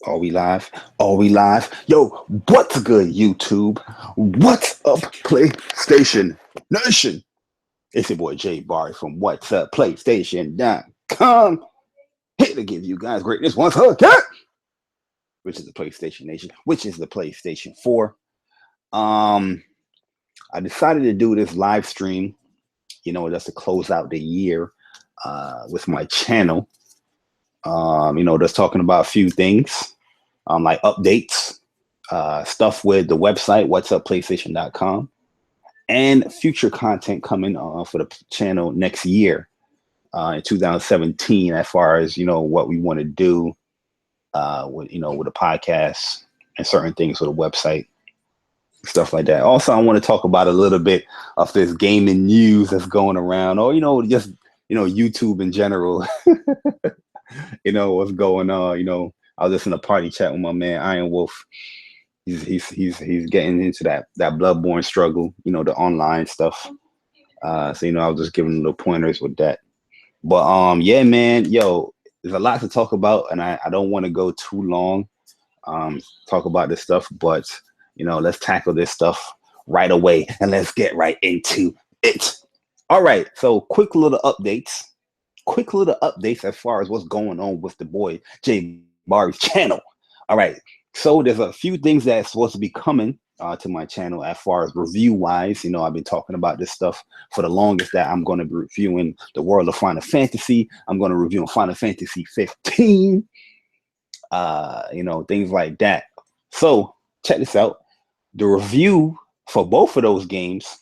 Are we live? Are we live? Yo, what's good, YouTube? What's up, PlayStation Nation? It's your boy Jay Bari from What's Up PlayStation.com. Here to give you guys greatness once again, which is the PlayStation Nation, which is the PlayStation 4. I decided to do this live stream, just to close out the year with my channel. Just talking about a few things, like updates, stuff with the website, what's up PlayStation.com, and future content coming for the channel next year, in 2017, as far as, what we want to do, with the podcast and certain things with the website, stuff like that. Also, I want to talk about a little bit of this gaming news that's going around, or, just, YouTube in general. What's going on. I was just in a party chat with my man Iron Wolf. He's getting into that Bloodborne struggle, the online stuff. So I was just giving little pointers with that. But yeah, man, there's a lot to talk about, and I don't want to go too long talk about this stuff, but let's tackle this stuff right away and let's get right into it. All right, so quick little updates as far as what's going on with the boy Jay Bari's channel. All right, so there's a few things that's supposed to be coming to my channel as far as review wise. I've been talking about this stuff for the longest, that I'm going to be reviewing the world of Final Fantasy. I'm going to review Final Fantasy 15, things like that. So check this out. The review for both of those games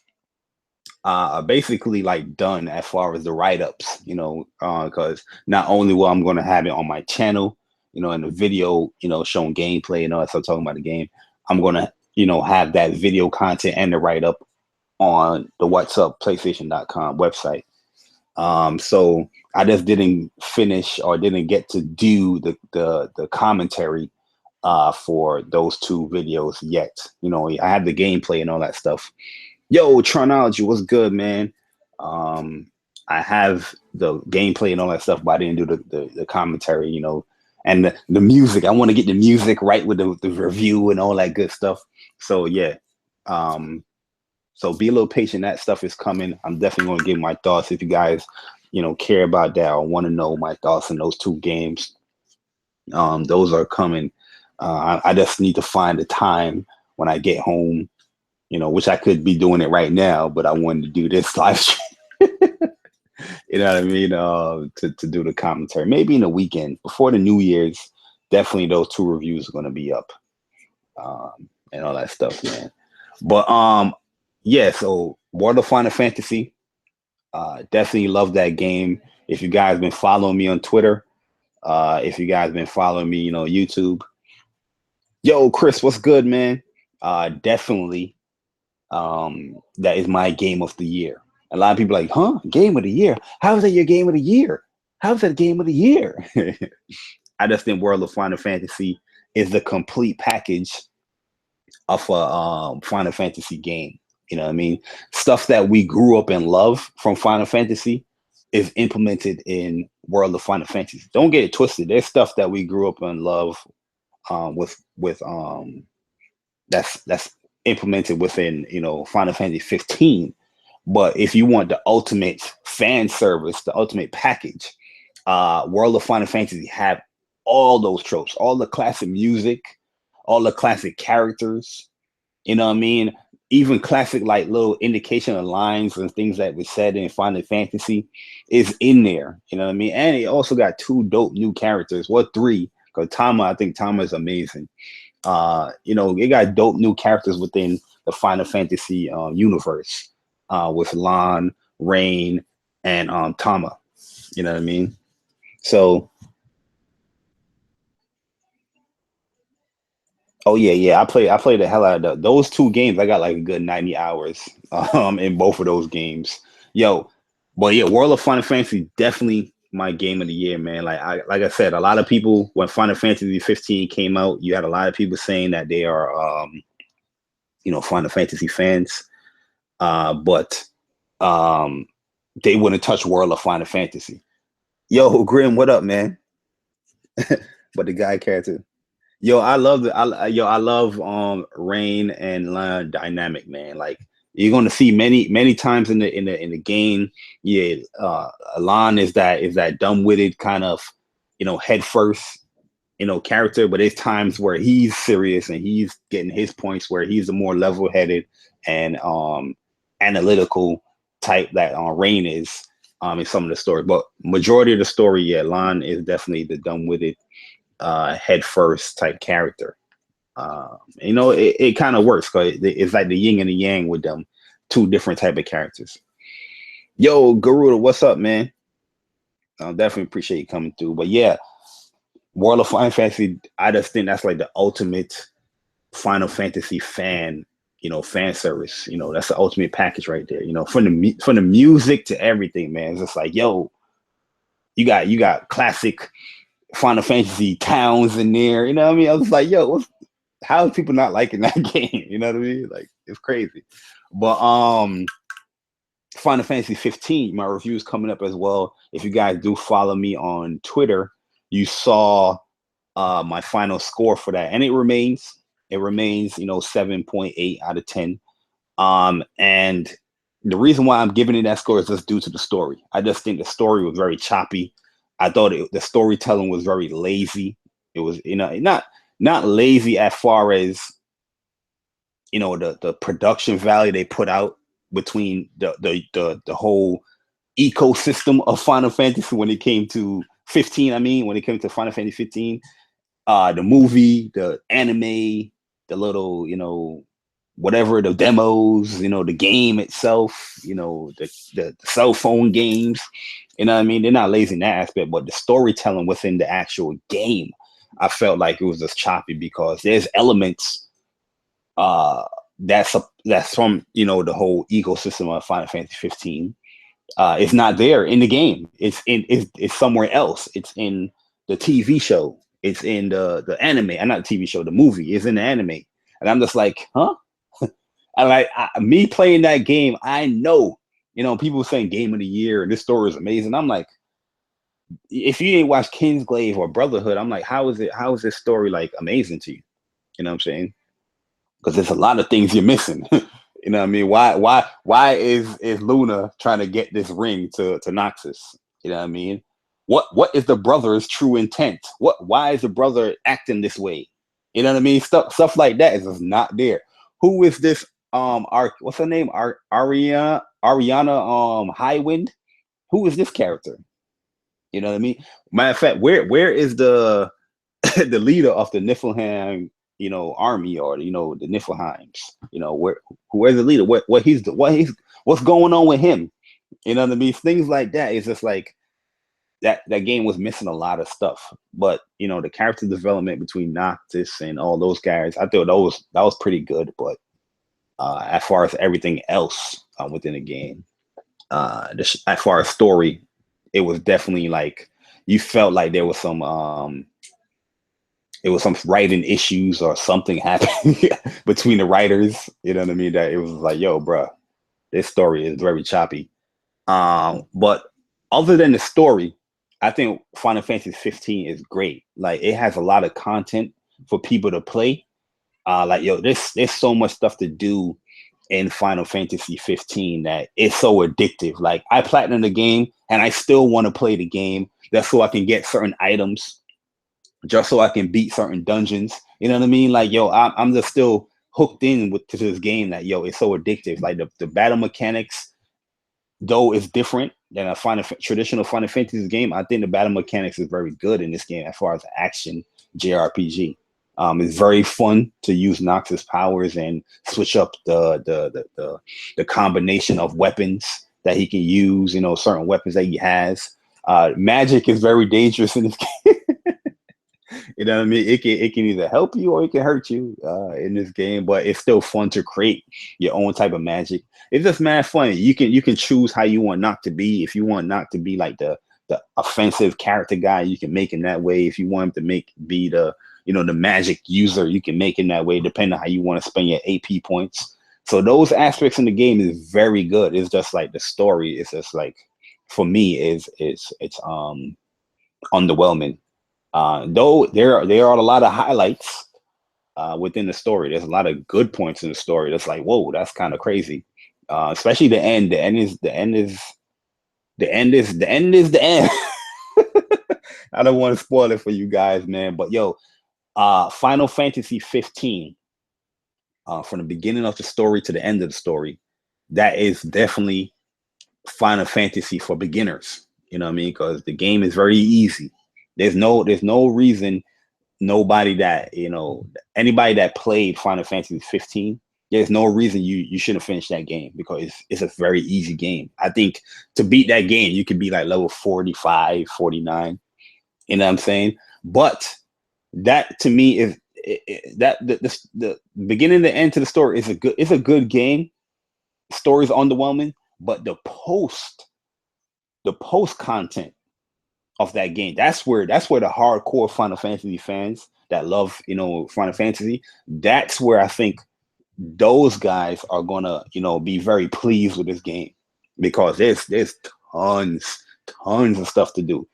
are basically like done as far as the write-ups, because not only will I'm going to have it on my channel, in the video, showing gameplay and all that stuff, talking about the game, I'm going to, have that video content and the write-up on the what's up PlayStation.com website. So I just didn't finish or didn't get to do the commentary for those two videos yet. I had the gameplay and all that stuff. Yo, Tronology, what's good, man? I have the gameplay and all that stuff, but I didn't do the commentary, and the music. I want to get the music right with the review and all that good stuff. So yeah, so be a little patient. That stuff is coming. I'm definitely going to give my thoughts if you guys, care about that or want to know my thoughts on those two games. Those are coming. I just need to find the time when I get home, which I could be doing it right now, but I wanted to do this live stream. You know what I mean? To do the commentary, maybe in the weekend before the New Year's. Definitely, those two reviews are going to be up, and all that stuff, man. But yeah. So, World of Final Fantasy, definitely love that game. If you guys been following me on Twitter, if you guys been following me, YouTube. Yo, Chris, what's good, man? Definitely. That is my game of the year. A lot of people are like, huh? Game of the year? How is that your game of the year? How's that game of the year? I just think World of Final Fantasy is the complete package of a Final Fantasy game. You know what I mean? Stuff that we grew up and love from Final Fantasy is implemented in World of Final Fantasy. Don't get it twisted. There's stuff that we grew up and love with that's implemented within Final Fantasy 15. But if you want the ultimate fan service, the ultimate package, World of Final Fantasy have all those tropes, all the classic music, all the classic characters, you know what I mean? Even classic like little indication of lines and things that were said in Final Fantasy is in there, you know what I mean? And it also got two dope new characters, well, three, because Tama, I think Tama is amazing. It got dope new characters within the Final Fantasy universe, with Lan, Rain, and Tama. You know what I mean? So, oh yeah, I played the hell out of those two games. I got like a good 90 hours in both of those games. Yo, but yeah, World of Final Fantasy definitely my game of the year, man. Like I said, a lot of people when Final Fantasy 15 came out, you had a lot of people saying that they are Final Fantasy fans, but they wouldn't touch World of Final Fantasy. Yo, Grim, what up, man? But the guy character. Yo, I love the I love Rain and Lana dynamic, man. Like you're gonna see many times in the game. Yeah, Alon is that dumb witted kind of, head first, character, but there's times where he's serious and he's getting his points where he's a more level headed and analytical type that Rain is in some of the story. But majority of the story, yeah, Lon is definitely the dumb witted head first type character. It kind of works because it's like the yin and the yang with them two different type of characters. Yo, Garuda, what's up, man? I definitely appreciate you coming through. But yeah, World of Final Fantasy, I just think that's like the ultimate Final Fantasy fan service. That's the ultimate package right there. From the music to everything, man. It's just like, yo, you got classic Final Fantasy towns in there. You know what I mean? I was like, yo, how is people not liking that game? You know what I mean? Like it's crazy. But Final Fantasy 15, my review is coming up as well. If you guys do follow me on Twitter, you saw my final score for that, and it remains 7.8 out of 10. And the reason why I'm giving it that score is just due to the story. I just think the story was very choppy. I thought the storytelling was very lazy. It was not lazy as far as the production value they put out between the whole ecosystem of Final Fantasy when it came to 15. I mean, when it came to Final Fantasy 15, the movie, the anime, the little, whatever, the demos, the game itself, the cell phone games, you know what I mean? They're not lazy in that aspect, but the storytelling within the actual game, I felt like it was just choppy because there's elements that's from the whole ecosystem of Final Fantasy 15. It's not there in the game. It's somewhere else. It's in the TV show. It's in the anime, and not the TV show. The movie is in the anime, and I'm just like, huh? And like me playing that game, I know. People saying game of the year and this story is amazing. I'm like, if you ain't watched Kingsglaive or Brotherhood, I'm like, how is this story like amazing to you? You know what I'm saying? Because there's a lot of things you're missing. You know what I mean? Why is Luna trying to get this ring to Noxus? You know what I mean? What is the brother's true intent? Why is the brother acting this way? You know what I mean? Stuff like that is just not there. Who is this what's her name? Ariana Highwind? Who is this character? You know what I mean? Matter of fact, where is the the leader of the Niflheim army, or the Niflheims? Where's the leader? What's going on with him? You know what I mean? Things like that. It's just like that game was missing a lot of stuff. But the character development between Noctis and all those guys, I thought that was pretty good. But as far as everything else within the game, as far as story, it was definitely like you felt like there was some writing issues or something happening between the writers. You know what I mean? That it was like, yo, bro, this story is very choppy. But other than the story, I think Final Fantasy 15 is great. Like it has a lot of content for people to play. Like yo, there's so much stuff to do in Final Fantasy 15 that it's so addictive. Like I platinum the game and I still want to play the game. That's so I can get certain items, just so I can beat certain dungeons. You know what I mean? Like yo, I'm just still hooked in to this game that yo, it's so addictive. Like the battle mechanics, though it's different than a traditional Final Fantasy game, I think the battle mechanics is very good in this game as far as action JRPG. It's very fun to use Nox's powers and switch up the combination of weapons that he can use. Certain weapons that he has. Magic is very dangerous in this game. You know what I mean? It can either help you or it can hurt you in this game, but it's still fun to create your own type of magic. It's just mad fun. You can choose how you want Noct to be. If you want Noct to be like the offensive character guy, you can make him that way. If you want him to be the the magic user, you can make him that way, depending on how you want to spend your AP points. So those aspects in the game is very good. It's just like the story is just like, for me, it's underwhelming. Though there are a lot of highlights within the story. There's a lot of good points in the story. That's like, whoa, that's kind of crazy. Especially the end. The end. I don't want to spoil it for you guys, man. But yo, Final Fantasy 15, from the beginning of the story to the end of the story, that is definitely Final Fantasy for beginners. You know what I mean? Because the game is very easy. There's no reason nobody that anybody that played Final Fantasy 15, there's no reason you shouldn't finish that game, because it's a very easy game. I think to beat that game, you could be like level 45, 49. You know what I'm saying? But that to me is that the beginning and the end to the story is a good game. Story's underwhelming, but the post content of that game, that's where the hardcore Final Fantasy fans that love Final Fantasy, that's where I think those guys are gonna be very pleased with this game, because there's tons of stuff to do.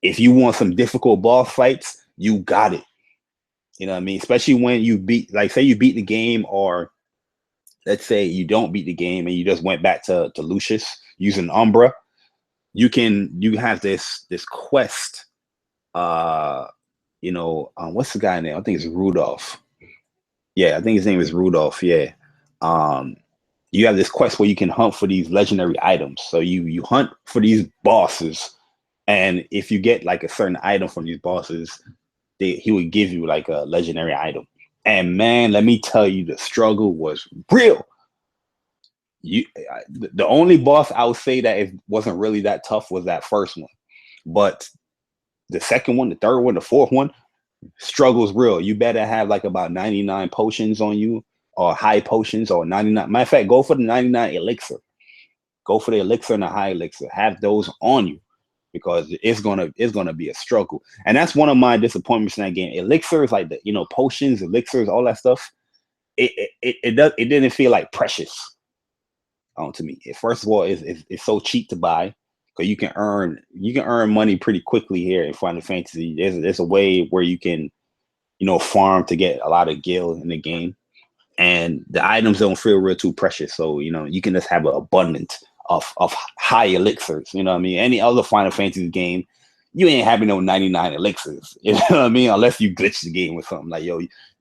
If you want some difficult boss fights, you got it. You know what I mean? Especially when you beat, like, say you beat the game, or let's say you don't beat the game and you just went back to Lucius using Umbra. You have this quest. What's the guy name? I think it's Rudolph. Yeah, I think his name is Rudolph. Yeah. You have this quest where you can hunt for these legendary items. So you hunt for these bosses, and if you get like a certain item from these bosses, he would give you like a legendary item. And man, let me tell you, the struggle was real. The only boss I would say that it wasn't really that tough was that first one, but the second one, the third one, the fourth one, struggle's real. You better have like about 99 potions on you, or high potions, or 99. Matter of fact, go for the 99 elixir. Go for the elixir and the high elixir. Have those on you, because it's gonna be a struggle. And that's one of my disappointments in that game. Elixirs, like the potions, elixirs, all that stuff. It didn't feel like precious to me. First of all, it's so cheap to buy, because you can earn money pretty quickly here in Final Fantasy. There's a way where you can farm to get a lot of gil in the game, and the items don't feel real too precious. So you can just have an abundance of high elixirs. You know what I mean? Any other Final Fantasy game, you ain't having no 99 elixirs. You know what I mean? Unless you glitch the game with something like,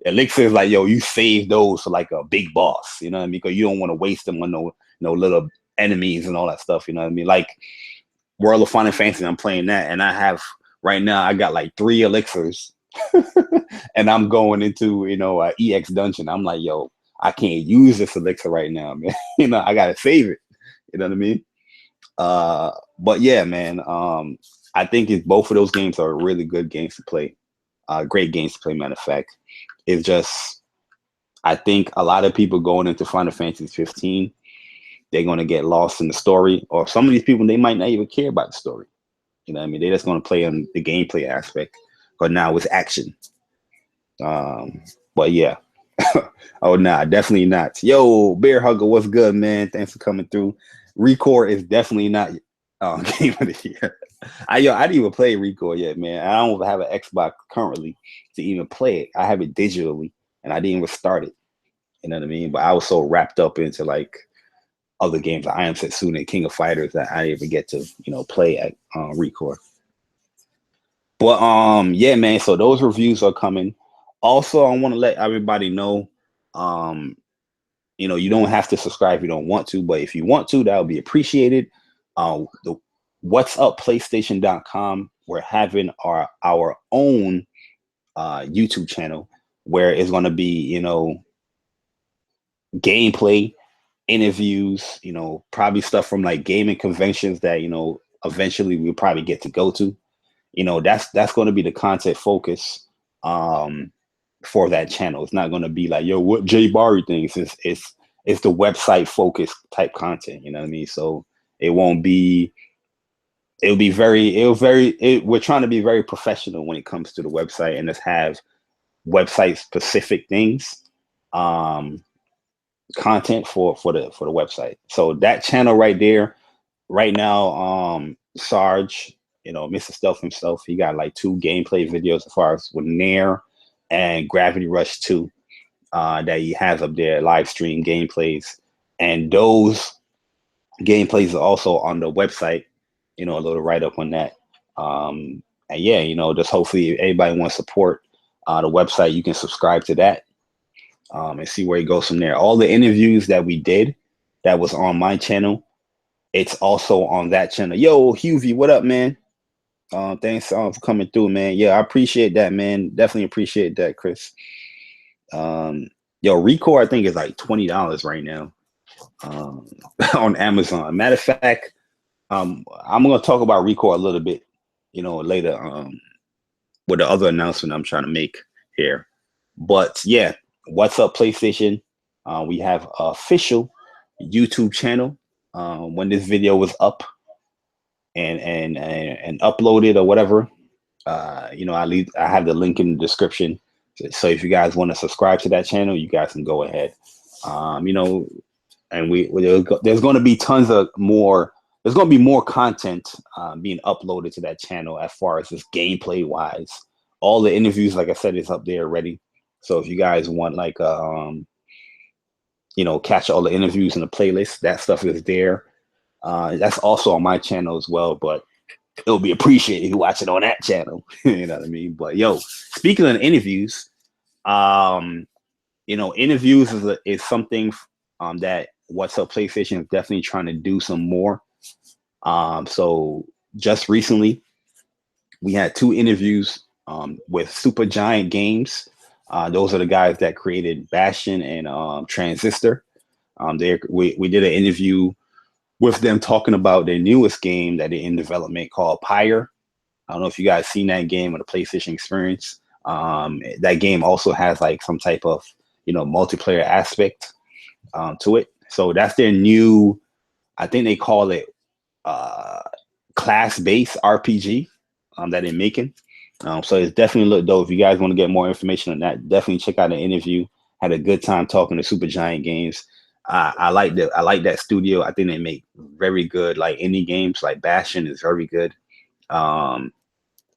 elixirs, like, you save those for like a big boss. You know what I mean? Because you don't want to waste them on no little enemies and all that stuff. You know what I mean? Like World of Final Fantasy, I'm playing that, and right now I got like 3 elixirs, and I'm going into a EX dungeon. I'm like, I can't use this elixir right now, man. I gotta save it. You know what I mean? But yeah, man. I think both of those games are really good games to play. Great games to play. Matter of fact, it's just, I think a lot of people going into Final Fantasy 15, they're gonna get lost in the story, or some of these people, they might not even care about the story. You know what I mean? They're just gonna play on the gameplay aspect, but now it's action. But yeah. Oh, nah, definitely not. Yo, Bear Hugger, what's good, man? Thanks for coming through. Recore is definitely not game of the year. I didn't even play Recore yet, man. I don't have an Xbox currently to even play it. I have it digitally, and I didn't even start it. You know what I mean? But I was so wrapped up into like other games, like I Am Setsuna and King of Fighters, that I didn't even get to play at Recore. But yeah, man. So those reviews are coming. Also, I want to let everybody know, you don't have to subscribe if you don't want to, but if you want to, that would be appreciated. The What's Up PlayStation.com, we're having our own YouTube channel, where it's going to be, gameplay, interviews, probably stuff from like gaming conventions that, eventually we'll probably get to go to. That's going to be the content focus for that channel. It's not going to be like, what Jay Bari thinks. It's the website focused type content. You know what I mean? So we're trying to be very professional when it comes to the website, and just have website specific things, content for the website. So that channel right there, right now, Sarge, Mr. Stealth himself. He got like 2 gameplay videos as far as with Nair and Gravity Rush 2 that he has up there, live stream gameplays. And those gameplays are also on the website, a little write up on that. And yeah, just hopefully if anybody wants to support the website, you can subscribe to that and see where it goes from there. All the interviews that we did that was on my channel, it's also on that channel. Yo, Huvie, what up, man? Thanks for coming through, man. Yeah, I appreciate that, man. Definitely appreciate that, Chris. Yo, Record, I think is like $20 right now on Amazon. Matter of fact, I'm gonna talk about Record a little bit, later with the other announcement I'm trying to make here. But yeah, what's up, PlayStation? We have an official YouTube channel. When this video was up and uploaded or whatever, I have the link in the description. So if you guys want to subscribe to that channel, you guys can go ahead. And there's going to be tons of more. There's going to be more content being uploaded to that channel as far as just gameplay wise. All the interviews, like I said, is up there already. So if you guys want like catch all the interviews in the playlist, that stuff is there. That's also on my channel as well, but it'll be appreciated if you watch it on that channel. You know what I mean? But yo, speaking of interviews, interviews is something that What's Up PlayStation is definitely trying to do some more. So just recently, we had 2 interviews with Super Giant Games. Those are the guys that created Bastion and Transistor. We did an interview with them talking about their newest game that they're in development called Pyre. I don't know if you guys seen that game or the PlayStation experience. That game also has like some type of, multiplayer aspect to it. So that's their new, I think they call it class-based RPG that they're making. So it's definitely look dope. If you guys want to get more information on that, definitely check out the interview. Had a good time talking to Super Giant Games. I like that studio. I think they make very good like indie games. Like Bastion is very good.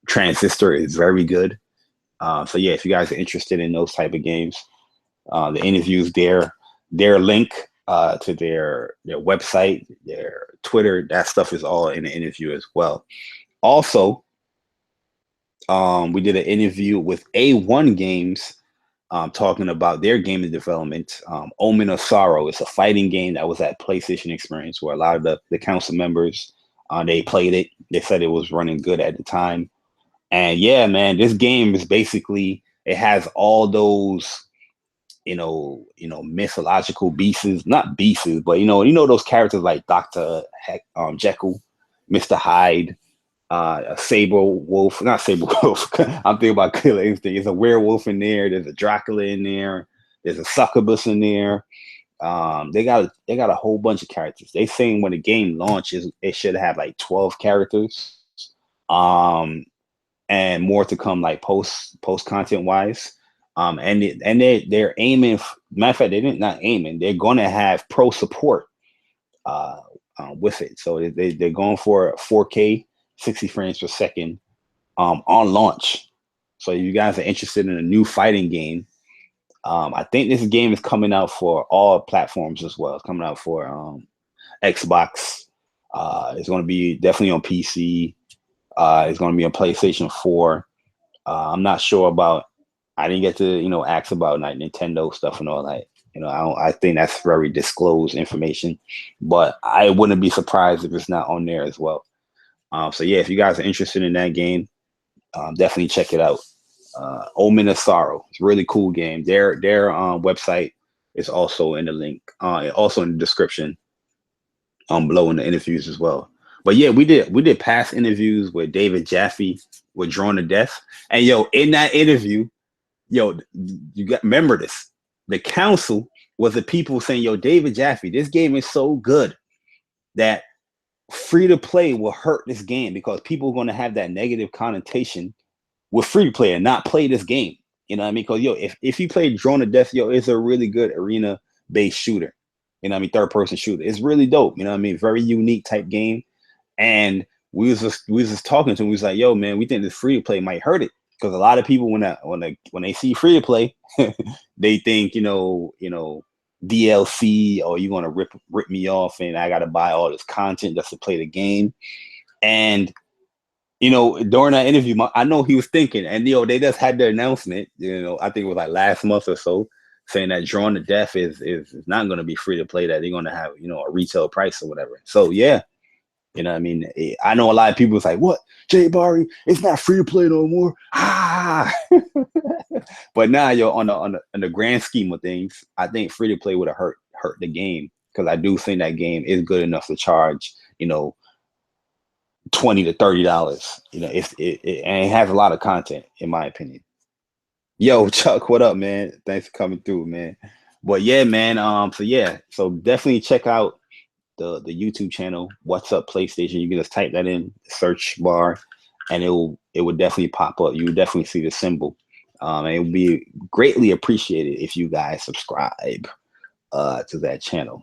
Transistor is very good. So yeah, if you guys are interested in those type of games, the interviews their link to their website, their Twitter, that stuff is all in the interview as well. Also, we did an interview with A1 Games talking about their game of development, Omen of Sorrow. It's a fighting game that was at PlayStation Experience where a lot of the council members, they played it. They said it was running good at the time. And yeah, man, this game is basically, it has all those, mythological beasts, not beasts, but those characters like Dr. Jekyll, Mr. Hyde, Saber Wolf, not Saber Wolf. I'm thinking about Killer Instinct. There's a werewolf in there. There's a Dracula in there. There's a succubus in there. They got a whole bunch of characters. They saying when the game launches, it should have like 12 characters. And more to come, like post content wise. And they're aiming. Matter of fact, not aiming. They're going to have pro support with it. So they're going for 4K, 60 frames per second on launch. So if you guys are interested in a new fighting game, I think this game is coming out for all platforms as well. It's coming out for Xbox. It's going to be definitely on PC. It's going to be on PlayStation 4. I'm not sure about. I didn't get to ask about like Nintendo stuff and all that. I think that's very disclosed information, but I wouldn't be surprised if it's not on there as well. So yeah, if you guys are interested in that game, definitely check it out. Omen of Sorrow. It's a really cool game. Their website is also in the link, also in the description below in the interviews as well. But yeah, we did past interviews with David Jaffe with Drawn to Death. And yo, in that interview, remember this. The council was the people saying, yo, David Jaffe, this game is so good that free to play will hurt this game because people are going to have that negative connotation with free to play and not play this game. You know what I mean? Because if you play Drone to Death, it's a really good arena based shooter. You know what I mean? Third person shooter. It's really dope. You know what I mean? Very unique type game. And we was just talking to him. We was like, yo, man, we think this free to play might hurt it. Because a lot of people when they see free to play, they think, DLC, or you're gonna rip me off and I gotta buy all this content just to play the game. And during that interview, I know he was thinking, and they just had their announcement. I think it was like last month or so, saying that Drawn to Death is not going to be free to play. That they're going to have a retail price or whatever. So yeah, what I mean. I know a lot of people was like, "What, Jay Bari? It's not free to play no more." Ah, but now, on the grand scheme of things, I think free to play would have hurt the game, because I do think that game is good enough to charge $20 to $30. If and it has a lot of content, in my opinion. Yo, Chuck, what up, man? Thanks for coming through, man. But yeah, man. So definitely check out the YouTube channel. What's Up PlayStation? You can just type that in the search bar, and it would definitely pop up. You would definitely see the symbol. And it would be greatly appreciated if you guys subscribe to that channel.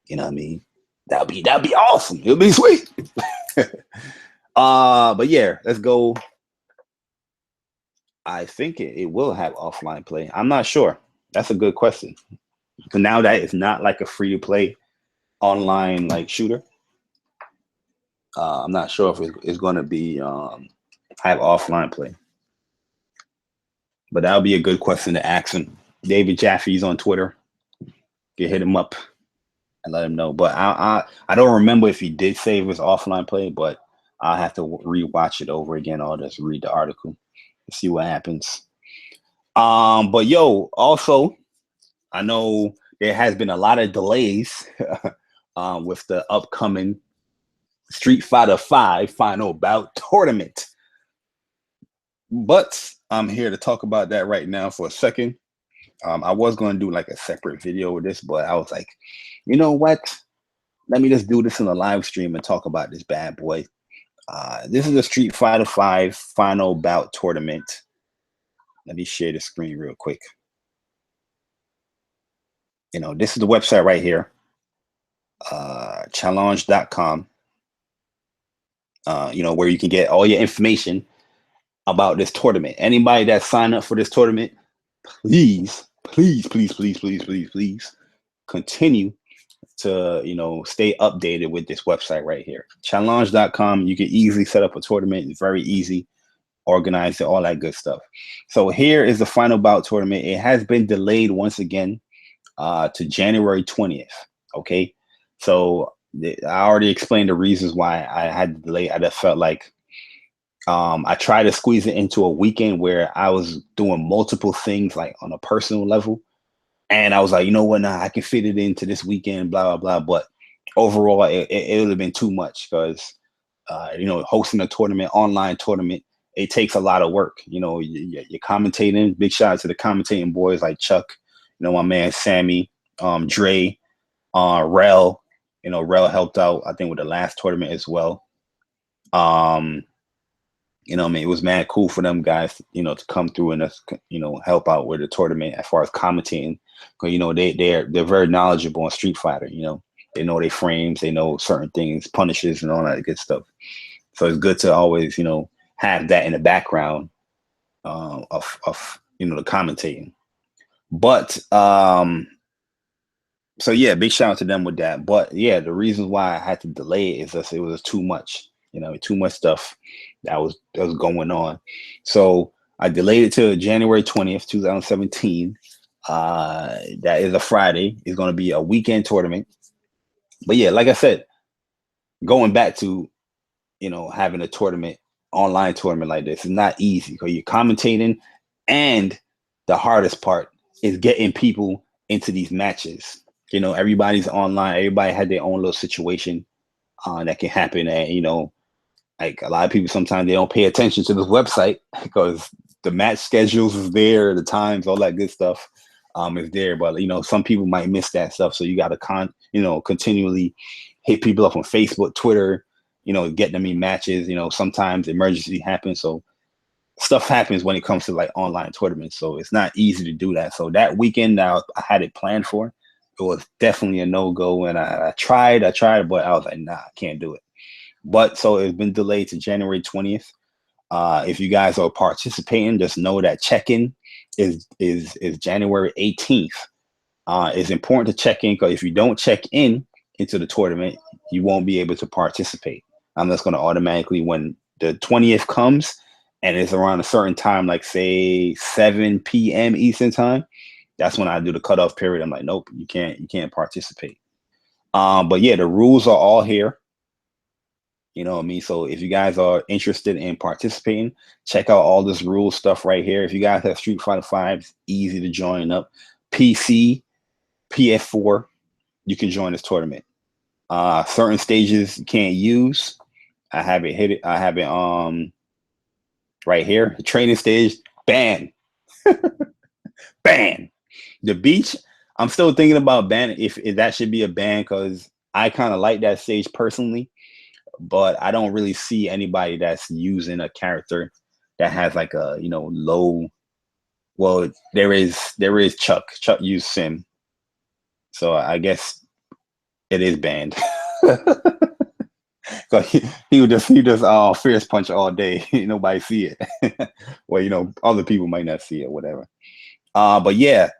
You know what I mean? That'd be awesome. It'll be sweet. But yeah, let's go. I think it will have offline play. I'm not sure. That's a good question. So now that it's not like a free to play online like shooter, I'm not sure if it's going to be have offline play. But that'll be a good question to ask him. David Jaffe's on Twitter. You can hit him up and let him know. But I don't remember if he did say it was offline play, but I'll have to rewatch it over again or just read the article to see what happens. But yo, also, I know there has been a lot of delays with the upcoming Street Fighter V Final Bout tournament. But I'm here to talk about that right now for a second. I was going to do like a separate video with this, but I was like, you know what? Let me just do this in a live stream and talk about this bad boy. This is a Street Fighter V Final Bout tournament. Let me share the screen real quick. This is the website right here, challenge.com, where you can get all your information about this tournament. Anybody that signed up for this tournament, please continue to, stay updated with this website right here, challenge.com. You can easily set up a tournament. It's very easy, organize it, all that good stuff. So here is the Final Bout tournament. It has been delayed once again to January 20th. Okay. So I already explained the reasons why I had to delay. I just felt like I tried to squeeze it into a weekend where I was doing multiple things, like on a personal level. And I was like, you know what? Nah, I can fit it into this weekend, blah, blah, blah. But overall, it would have been too much because, hosting a tournament, online tournament, it takes a lot of work. You're commentating. Big shout out to the commentating boys like Chuck, my man Sammy, Dre, Rel. Rel helped out, I think, with the last tournament as well. It was mad cool for them guys, to come through and us, help out with the tournament as far as commentating. Because they're very knowledgeable on Street Fighter. They know their frames, they know certain things, punishes, and all that good stuff. So it's good to always, have that in the background of the commentating. But so yeah, big shout out to them with that. But yeah, the reason why I had to delay it is that it was too much. Too much stuff that was going on. So I delayed it to January 20th, 2017. That is a Friday. It's going to be a weekend tournament. But yeah, like I said, going back to, having a tournament, online tournament like this is not easy because you're commentating, and the hardest part is getting people into these matches. Everybody's online. Everybody had their own little situation that can happen. And, like a lot of people, sometimes they don't pay attention to this website because the match schedules is there, the times, all that good stuff is there. But some people might miss that stuff, so you got to continually hit people up on Facebook, Twitter, get them in matches. Sometimes emergency happens, so stuff happens when it comes to like online tournaments. So it's not easy to do that. So that weekend, now I had it planned for. It was definitely a no-go, and I tried, but I was like, nah, I can't do it. but so it's been delayed to January 20th. If you guys are participating, just know that check-in is January 18th. It's important to check in, because if you don't check in into the tournament, you won't be able to participate. I'm just going to automatically, when the 20th comes and it's around a certain time, like say 7 p.m. Eastern time, that's when I do the cutoff period. I'm like, nope, you can't participate. But yeah, the rules are all here. You know what I mean? So if you guys are interested in participating, check out all this rule stuff right here. If you guys have Street Fighter 5, it's easy to join up. PC, PS4, you can join this tournament. Certain stages you can't use. I have it right here. The training stage, ban. Ban. The beach, I'm still thinking about banning if that should be a ban, because I kind of like that stage personally, but I don't really see anybody that's using a character that has like a low. Well, there is Chuck. Chuck used Sim, so I guess it is banned. So he would just fierce punch all day. Nobody see it. Well, other people might not see it, whatever. But yeah,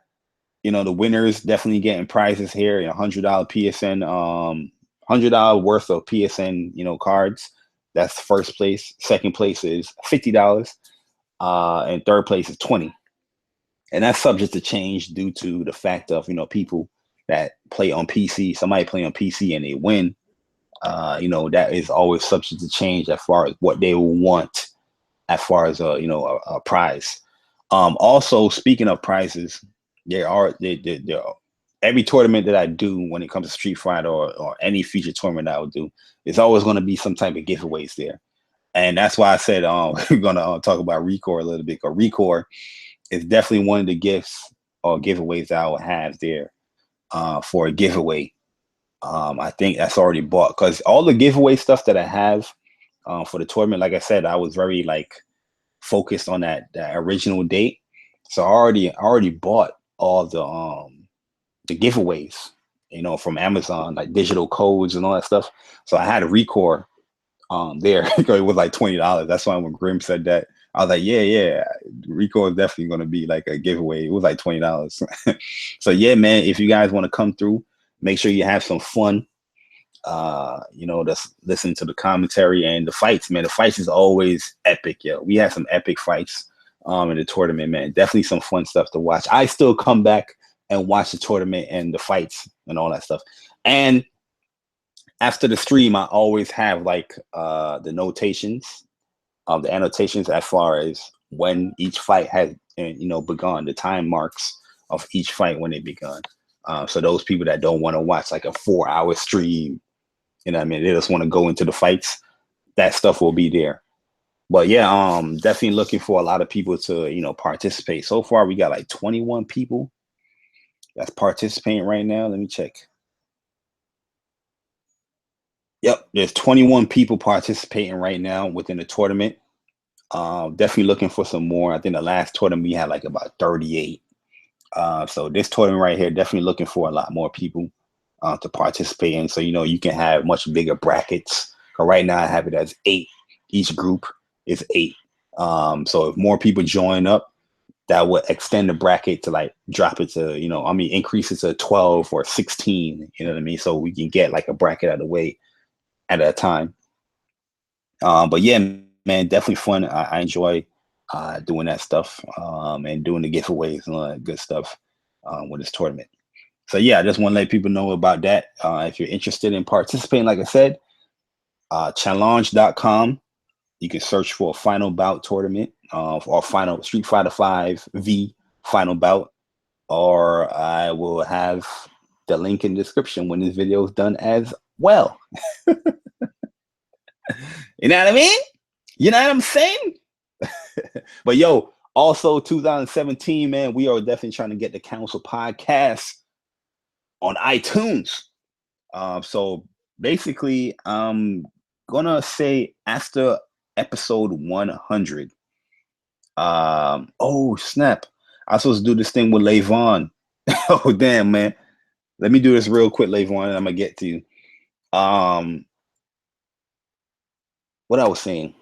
the winners definitely getting prizes here. $100 PSN, $100 worth of PSN, cards. That's first place. Second place is $50, and third place is $20. And that's subject to change due to the fact of people that play on PC. Somebody play on PC and they win. That is always subject to change as far as what they want as far as a prize. Also, speaking of prizes, there are every tournament that I do when it comes to Street Fighter or any feature tournament I would do, it's always going to be some type of giveaways there. And that's why I said we're going to talk about Recore a little bit, because Recore is definitely one of the gifts or giveaways that I will have there for a giveaway. I think that's already bought, because all the giveaway stuff that I have for the tournament, like I said, I was very focused on that original date. So I already bought all the giveaways, from Amazon, like digital codes and all that stuff. So I had a Recore there because it was like $20. That's why when Grim said that, I was like, yeah, Recore is definitely going to be like a giveaway. It was like $20. So yeah, man, if you guys want to come through, make sure you have some fun. Just listen to the commentary and the fights, man. The fights is always epic, yo. We had some epic fights in the tournament, man. Definitely some fun stuff to watch. I still come back and watch the tournament and the fights and all that stuff. And after the stream, I always have the notations, the annotations as far as when each fight has begun, the time marks of each fight when it begun. So those people that don't want to watch like a 4-hour stream, they just want to go into the fights, that stuff will be there. But yeah, definitely looking for a lot of people to participate. So far we got like 21 people that's participating right now. Let me check. Yep, there's 21 people participating right now within the tournament. Definitely looking for some more. I think the last tournament we had like about 38. So this tournament right here, definitely looking for a lot more people to participate in. So you can have much bigger brackets. Right now I have it as 8. Each group is 8. So if more people join up, that would extend the bracket to drop it to increase it to 12 or 16. You know what I mean? So we can get like a bracket out of the way at a time. But yeah, man, definitely fun. I enjoy doing that stuff and doing the giveaways and all that good stuff with this tournament. So yeah, I just want to let people know about that. If you're interested in participating, like I said, challenge.com. You can search for a final bout tournament or final Street Fighter 5 V final bout, or I will have the link in the description when this video is done as well. You know what I mean? You know what I'm saying? But yo, also 2017, man, we are definitely trying to get the Council podcast on iTunes. So basically, I'm gonna say after episode 100. Oh snap! I'm supposed to do this thing with Levon. Oh damn, man. Let me do this real quick, Levon, and I'm gonna get to you. what I was saying.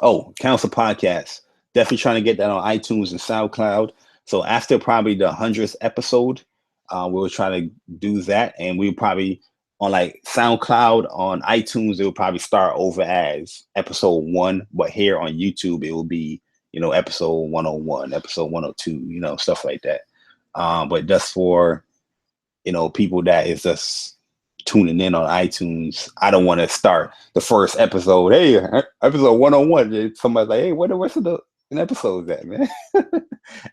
Oh, Council Podcast. Definitely trying to get that on iTunes and SoundCloud. So after probably the 100th episode, we'll try to do that. And we'll probably on like SoundCloud, on iTunes, it will probably start over as episode 1. But here on YouTube, it will be, episode 101, episode 102, stuff like that. But just for, people that is just tuning in on iTunes, I don't want to start the first episode. Hey, episode 101. And somebody's like, hey, where the rest of the episodes at, man?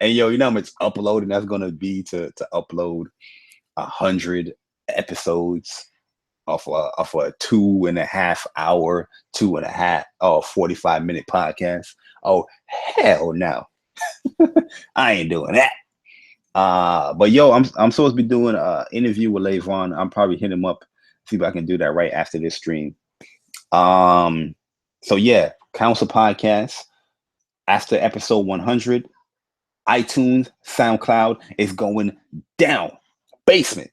And you know how much uploading that's gonna be to upload 100 episodes off a 2.5 hour, 45-minute podcast. Oh hell no. I ain't doing that. But yo, I'm supposed to be doing an interview with Levon. I'm probably hitting him up, see if I can do that right after this stream. So yeah, Council Podcast after episode 100, iTunes, SoundCloud is going down. Basement.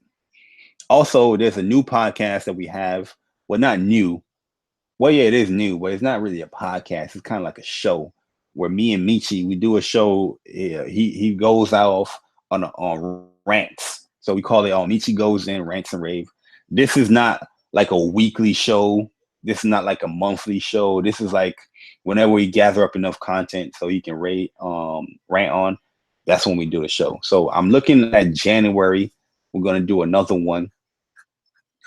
Also, there's a new podcast that we have. Well, not new. Well, yeah, it is new, but it's not really a podcast. It's kind of like a show where me and Michi, we do a show. He goes off on rants. So we call it Michi Goes In, Rants and Rave. This is not like a weekly show. This is not like a monthly show. This is like whenever we gather up enough content so he can rant on, that's when we do the show. So I'm looking at January. We're going to do another one.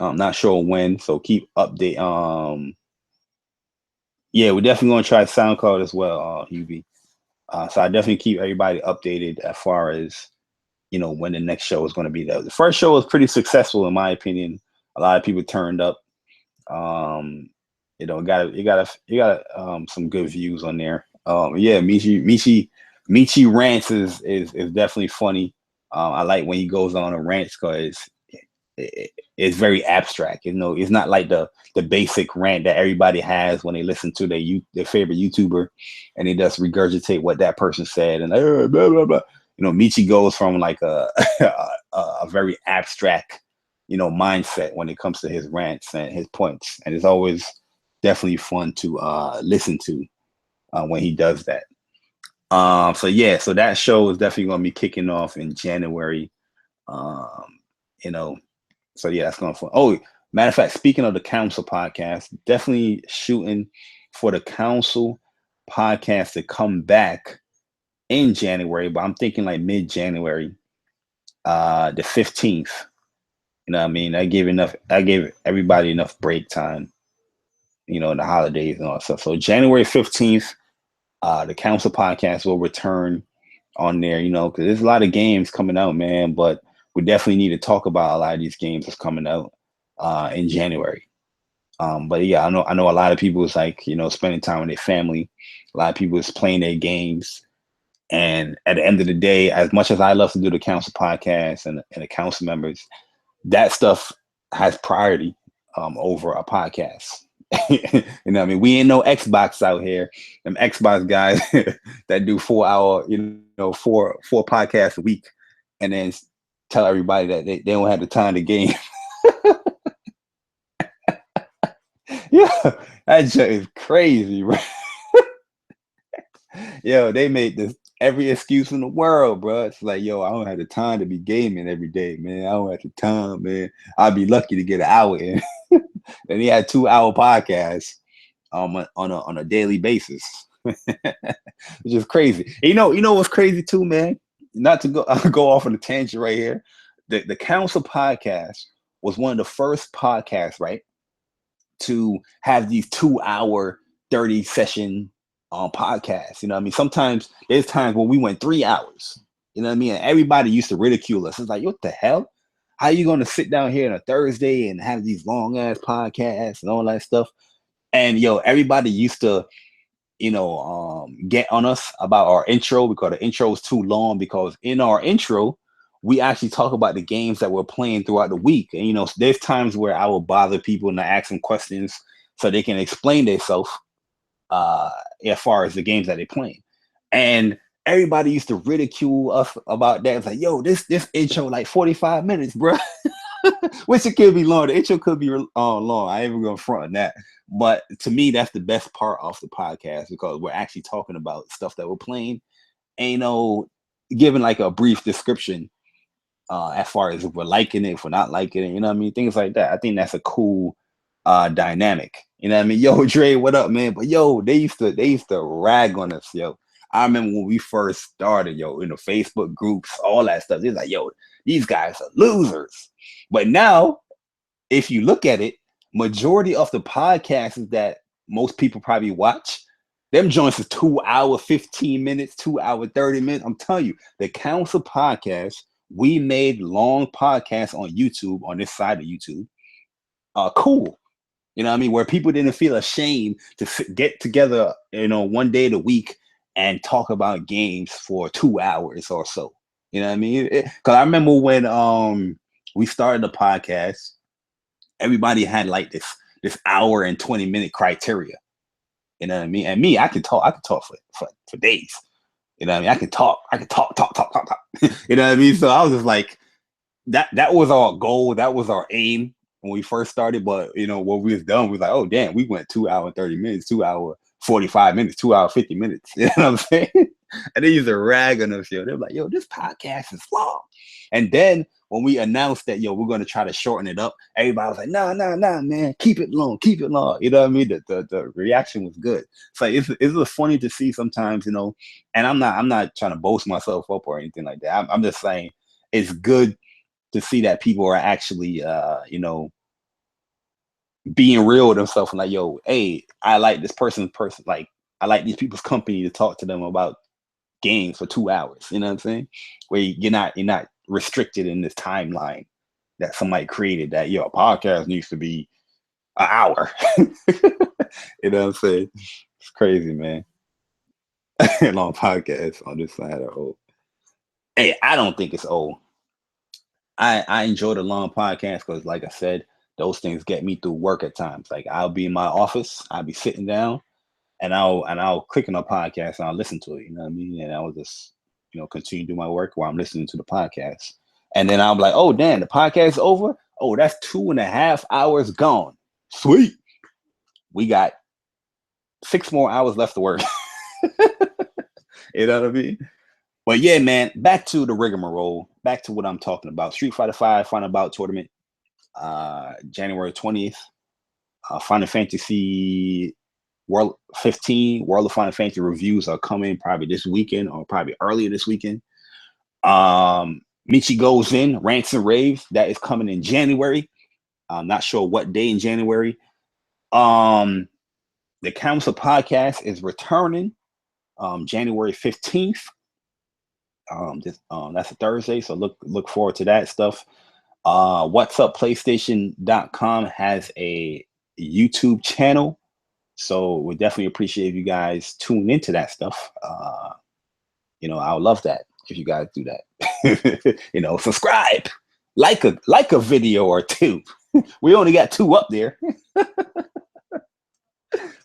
I'm not sure when, so keep update. Yeah, we're definitely going to try SoundCloud as well, Hubie. So I definitely keep everybody updated as far as, when the next show is going to be. The first show was pretty successful, in my opinion. A lot of people turned up. You got some good views on there. Yeah, Michi rants is definitely funny. I like when he goes on a rant because it's very abstract. It's not like the basic rant that everybody has when they listen to their favorite YouTuber, and they just regurgitate what that person said and blah blah blah. Michi goes from like a very abstract, mindset when it comes to his rants and his points, and it's always definitely fun to listen to when he does that. So that show is definitely going to be kicking off in January. So yeah, that's going to be fun. Oh, matter of fact, speaking of the Council Podcast, definitely shooting for the Council Podcast to come back in January, but I'm thinking like mid-January, the 15th. You know what I mean? I gave everybody enough break time, in the holidays and all that stuff. So January 15th, the Council Podcast will return on there, because there's a lot of games coming out, man, but we definitely need to talk about a lot of these games that's coming out in January. But yeah, I know a lot of people is like, spending time with their family. A lot of people is playing their games. And at the end of the day, as much as I love to do the Council Podcast and the council members, that stuff has priority over a podcast. You know what I mean? We ain't no Xbox out here. Them Xbox guys that do 4 hour, four podcasts a week, and then tell everybody that they don't have the time to game. Yeah, that just is crazy, bro. Yo, they made this every excuse in the world, bro. It's like, yo, I don't have the time to be gaming every day, man. I don't have the time, man. I'd be lucky to get an hour in. And he had 2-hour podcasts on a daily basis, which is crazy. You know what's crazy too, man? Not to go off on a tangent right here. The Council Podcast was one of the first podcasts, right, to have these 2-hour 30 session podcasts. You know what I mean? Sometimes there's times when we went 3 hours. You know what I mean? And everybody used to ridicule us. It's like, what the hell? How are you going to sit down here on a Thursday and have these long ass podcasts and all that stuff? And everybody used to, get on us about our intro because the intro is too long, because in our intro, we actually talk about the games that we're playing throughout the week. And, there's times where I will bother people and I ask them questions so they can explain themselves as far as the games that they're playing. And everybody used to ridicule us about that. It's like, yo, this intro like 45 minutes, bro. Which it could be long. The intro could be long. I ain't even gonna front on that. But to me, that's the best part of the podcast because we're actually talking about stuff that we're playing. And giving like a brief description as far as if we're liking it, if we're not liking it, what I mean? Things like that. I think that's a cool dynamic. You know what I mean? Yo, Dre, what up, man? But yo, they used to rag on us, yo. I remember when we first started, yo, in the Facebook groups, all that stuff. They're like, yo, these guys are losers. But now, if you look at it, majority of the podcasts that most people probably watch, them joints is 2 hour, 15 minutes, 2 hour, 30 minutes. I'm telling you, the Council podcast, we made long podcasts on YouTube, on this side of YouTube. Cool. You know what I mean? Where people didn't feel ashamed to get together, one day a week and talk about games for 2 hours or so. You know what I mean? Because I remember when we started the podcast, everybody had like this hour and 20-minute criteria. You know what I mean? And me, I can talk for days. You know what I mean? I can talk. Talk. You know what I mean? So I was just like, that was our goal. That was our aim when we first started. But what we was done, we was like, oh damn, we went 2 hour 30 minutes, 2 hour 45 minutes, 2 hour 50 minutes. You know what I'm saying? And they used to rag on us, yo. They're like, yo, this podcast is long. And then when we announced that, yo, we're going to try to shorten it up, everybody was like, nah, man, keep it long. You know what I mean? The reaction was good. It's like, it's funny to see sometimes, and I'm not trying to boast myself up or anything like that. I'm just saying it's good to see that people are actually, being real with themselves and like, yo, hey, I like this person, like, I like these people's company to talk to them about games for 2 hours. You know what I'm saying? Where you're not restricted in this timeline that somebody created that, a podcast needs to be an hour. You know what I'm saying? It's crazy, man. Long podcast on this side of old. Hey, I don't think it's old. I enjoy the long podcast because, like I said, those things get me through work at times. Like I'll be in my office, I'll be sitting down, and I'll click on a podcast and I'll listen to it. You know what I mean? And I'll just continue to do my work while I'm listening to the podcast. And then I'm like, oh damn, the podcast is over. Oh, that's 2.5 hours gone. Sweet. We got 6 more hours left to work. You know what I mean? But yeah, man, back to the rigmarole. Back to what I'm talking about. Street Fighter V Final Bout Tournament, January 20th. Final Fantasy World 15, World of Final Fantasy reviews are coming probably this weekend or probably earlier this weekend. Michi Goes In, Rants and Raves, that is coming in January. I'm not sure what day in January. The Council podcast is returning January 15th. That's a Thursday, so look forward to that stuff. What's Up PlayStation.com has a YouTube channel, so we definitely appreciate if you guys tune into that stuff. I would love that if you guys do that. Subscribe, like a video or two. We only got 2 up there.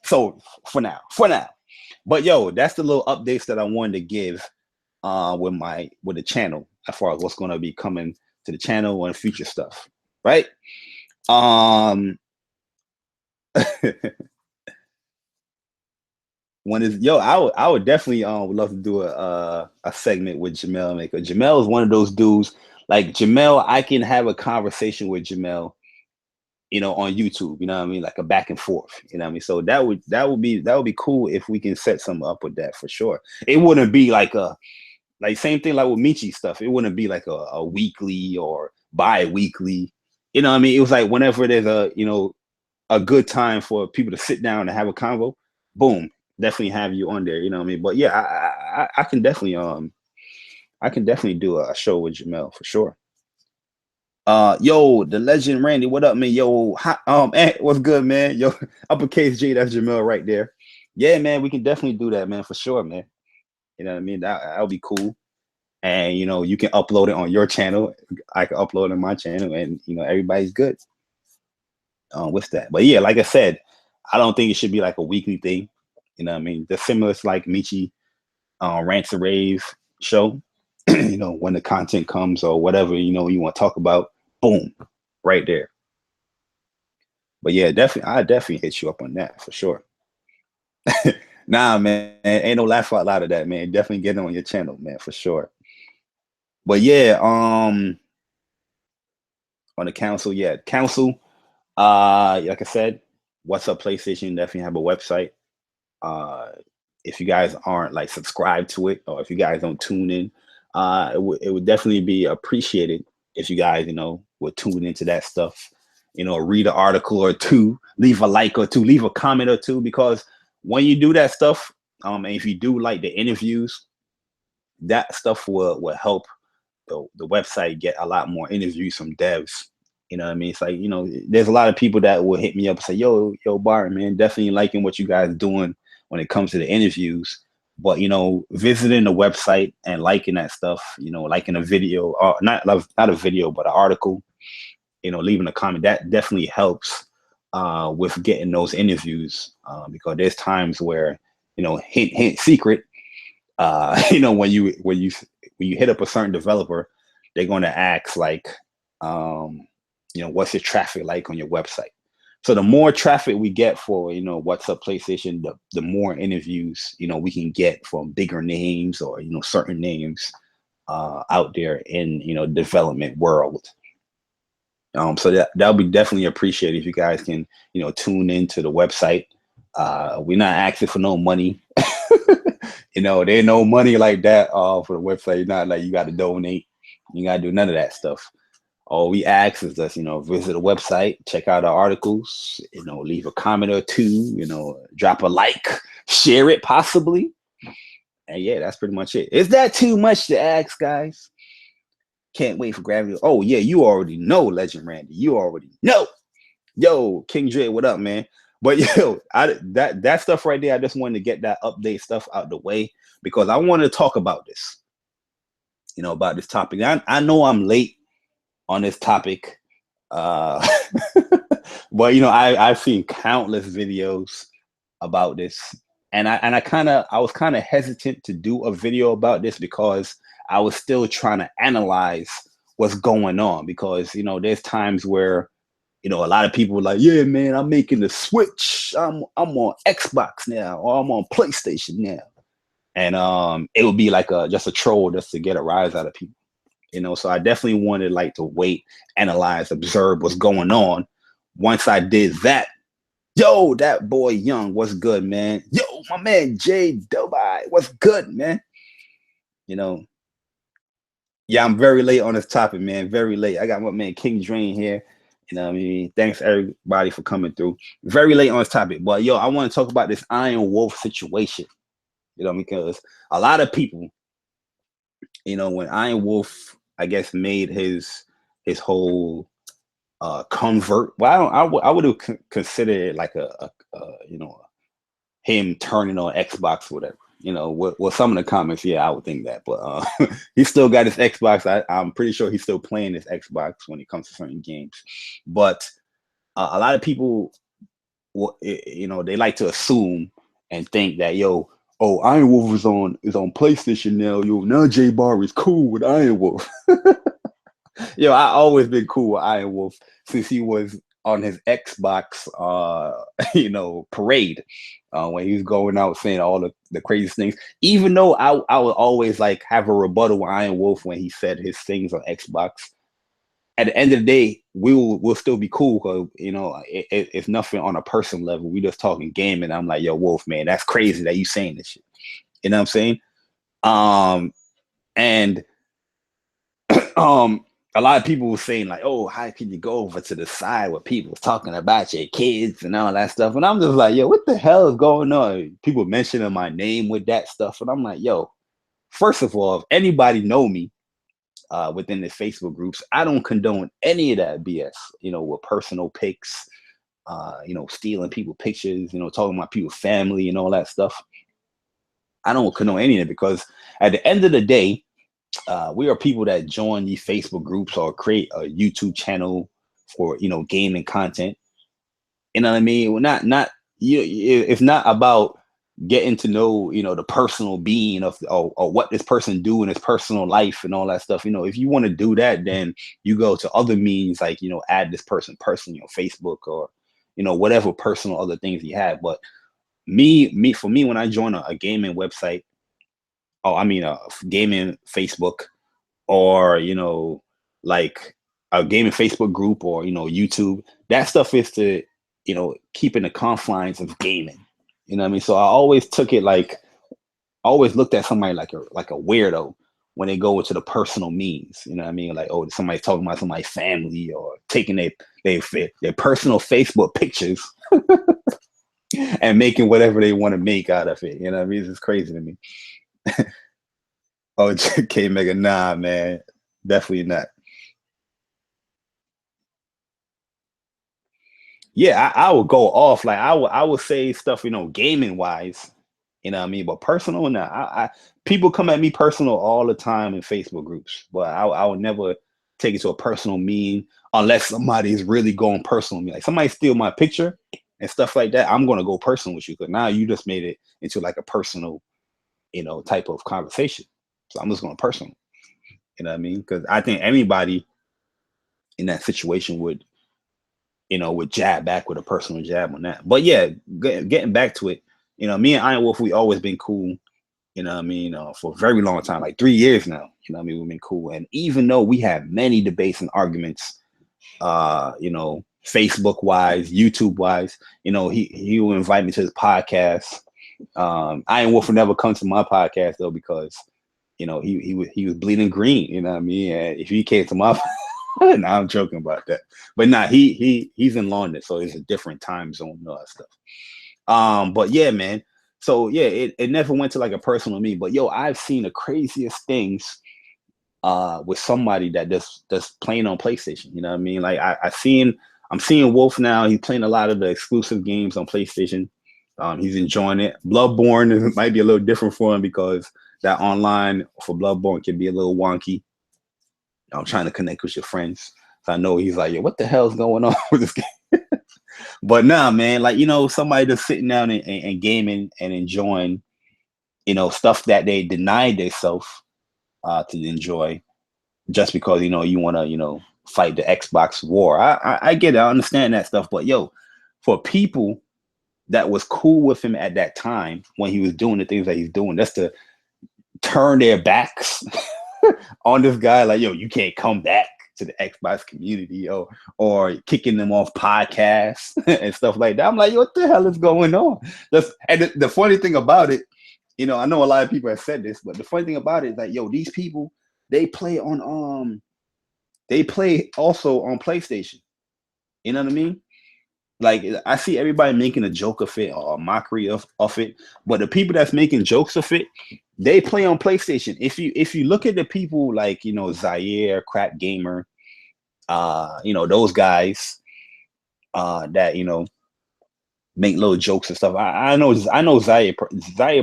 So for now. But yo, that's the little updates that I wanted to give with the channel as far as what's going to be coming to the channel and future stuff, right? I would definitely would love to do a segment with Jamel, because Jamel is one of those dudes. Like Jamel, I can have a conversation with Jamel, on YouTube, you know what I mean, like a back and forth, you know what I mean. So that would be cool if we can set something up with that for sure. It wouldn't be like same thing like with Michi stuff. It wouldn't be like a weekly or bi-weekly. You know what I mean? It was like whenever there's a good time for people to sit down and have a convo, boom, definitely have you on there. You know what I mean? But yeah, I can definitely do a show with Jamel for sure. Yo, the legend Randy, what up, man? Yo, what's good, man? Yo, uppercase J, that's Jamel right there. Yeah, man, we can definitely do that, man, for sure, man. You know what I mean? That'll be cool. And you can upload it on your channel. I can upload it on my channel, and everybody's good with that. But yeah, like I said, I don't think it should be like a weekly thing. You know what I mean? The similar to like Michi Rants and Rave show. When the content comes or whatever you want to talk about, boom, right there. But yeah, definitely, I definitely hit you up on that for sure. Nah, man, ain't no laugh out loud of that, man. Definitely get on your channel, man, for sure. But yeah, on the council, yeah, council. Like I said, what's up, PlayStation? Definitely have a website. Uh, if you guys aren't like subscribed to it, or if you guys don't tune in, it would definitely be appreciated if you guys, would tune into that stuff. Read an article or two, leave a like or two, leave a comment or two, because when you do that stuff, and if you do like the interviews, that stuff will help the website get a lot more interviews from devs. You know what I mean? It's like, there's a lot of people that will hit me up and say, yo, Bari, man, definitely liking what you guys doing when it comes to the interviews. But, visiting the website and liking that stuff, liking a video, or not a video, but an article, leaving a comment, that definitely helps with getting those interviews. Because there's times where, hint, hint, secret, when you hit up a certain developer, they're going to ask like, what's your traffic like on your website? So the more traffic we get for, what's up PlayStation, the more interviews, we can get from bigger names or, certain names out there in, development world. So that'll be definitely appreciated if you guys can, tune into the website. We're not asking for no money. There's no money like that for the website. Not like you got to donate. You got to do none of that stuff. All we ask is just, visit the website, check out our articles, leave a comment or two, drop a like, share it possibly. And yeah, that's pretty much it. Is that too much to ask, guys? Can't wait for Gravity. Oh yeah, you already know, Legend Randy. You already know. Yo, King Dre, what up, man? But yo, that stuff right there, I just wanted to get that update stuff out the way because I wanted to talk about this, about this topic. I know I'm late on this topic, but I've seen countless videos about this, and I was kind of hesitant to do a video about this because I was still trying to analyze what's going on, because there's times where a lot of people were like, yeah, man, I'm making the switch. I'm on Xbox now, or I'm on PlayStation now. And it would be like just a troll just to get a rise out of people. So I definitely wanted like to wait, analyze, observe what's going on. Once I did that, yo, that boy Young, what's good, man? Yo, my man Jay Dubai, what's good, man? Yeah, I'm very late on this topic, man. Very late. I got my man King Drain here. What I mean? Thanks everybody for coming through. Very late on this topic, but yo, I want to talk about this Iron Wolf situation. Because a lot of people, when Iron Wolf, I guess, made his whole convert. Well, I would have considered it like a him turning on Xbox or whatever. Well, some of the comments, yeah, I would think that, but he still got his Xbox. I'm pretty sure he's still playing his Xbox when it comes to certain games. But a lot of people, they like to assume and think that, Iron Wolf is on PlayStation now. Now J Bar is cool with Iron Wolf. I always been cool with Iron Wolf since he was on his Xbox, parade, when he was going out saying all the craziest things. Even though I would always like have a rebuttal with Iron Wolf when he said his things on Xbox. At the end of the day, we'll still be cool because it's nothing on a personal level. We just talking game, and I'm like, yo, Wolf, man, that's crazy that you saying this shit. You know what I'm saying? And a lot of people were saying like, oh, how can you go over to the side where people talking about your kids and all that stuff? And I'm just like, yo, what the hell is going on? People mentioning my name with that stuff. And I'm like, yo, first of all, if anybody know me within the Facebook groups, I don't condone any of that BS, with personal pics, stealing people pictures, talking about people's family and all that stuff. I don't condone any of it because at the end of the day, we are people that join these Facebook groups or create a YouTube channel for gaming content. You know what I mean? We're not it's not about getting to know, the personal being of, or what this person do in his personal life and all that stuff. If you want to do that, then you go to other means, like, add this person personally on Facebook, or whatever personal other things you have. But for me, when I join a gaming website, a gaming Facebook, or like a gaming Facebook group, or YouTube, that stuff is to keep in the confines of gaming. You know what I mean? So I always took it like, I always looked at somebody like a weirdo when they go into the personal means. You know what I mean? Like, oh, somebody's talking about somebody's family, or taking their personal Facebook pictures and making whatever they want to make out of it. You know what I mean? It's just crazy to me. Oh, K Mega, nah, man, definitely not. Yeah, I would go off, like, I would say stuff, gaming wise, you know what I mean. But personal, now, people come at me personal all the time in Facebook groups, but I would never take it to a personal mean unless somebody's really going personal with me. Like, somebody steal my picture and stuff like that, I'm gonna go personal with you, because now you just made it into like a personal, type of conversation. So I'm just going personal. You know what I mean? Because I think anybody in that situation would jab back with a personal jab on that. But yeah, getting back to it, me and Iron Wolf, we always been cool. You know what I mean? For a very long time, like 3 years now. You know what I mean? We've been cool. And even though we have many debates and arguments, Facebook wise, YouTube wise, he will invite me to his podcast. Iron Wolf will never come to my podcast though, because he was bleeding green. You know what I mean? And if he came to my nah, I'm joking about that. But nah, he's in London, so it's a different time zone and all that stuff. But yeah, man. So yeah, it never went to like a personal me. But yo, I've seen the craziest things with somebody that's playing on PlayStation. You know what I mean? Like, I'm seeing Wolf now. He's playing a lot of the exclusive games on PlayStation. He's enjoying it. Bloodborne might be a little different for him, because that online for Bloodborne can be a little wonky. I'm trying to connect with your friends. So I know he's like, yeah, what the hell's going on with this game? But nah, man, like, somebody just sitting down and gaming and enjoying, stuff that they denied themselves to enjoy, just because, you want to, fight the Xbox war. I get it. I understand that stuff. But yo, for people that was cool with him at that time when he was doing the things that he's doing, that's to turn their backs on this guy, like, yo, you can't come back to the Xbox community, or kicking them off podcasts and stuff like that. I'm like, yo, what the hell is going on? And the funny thing about it, I know a lot of people have said this, but the funny thing about it is that, yo, these people, they play also on PlayStation. You know what I mean? Like, I see everybody making a joke of it, or a mockery of it, but the people that's making jokes of it, they play on PlayStation. If you look at the people like, Zaire, Crack Gamer, those guys that make little jokes and stuff. I know Zaire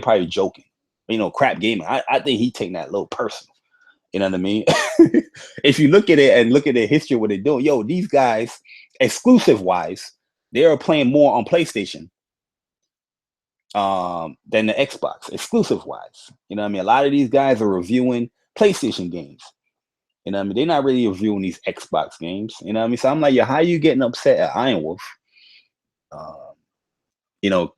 probably joking. Crap Gamer, I think he taking that a little personal. You know what I mean? If you look at it and look at the history of what they're doing, yo, these guys, exclusive wise, they are playing more on PlayStation than the Xbox, exclusive wise. You know what I mean? A lot of these guys are reviewing PlayStation games. You know what I mean? They're not really reviewing these Xbox games. You know what I mean? So I'm like, yo, how are you getting upset at Iron Wolf? Uh, you know,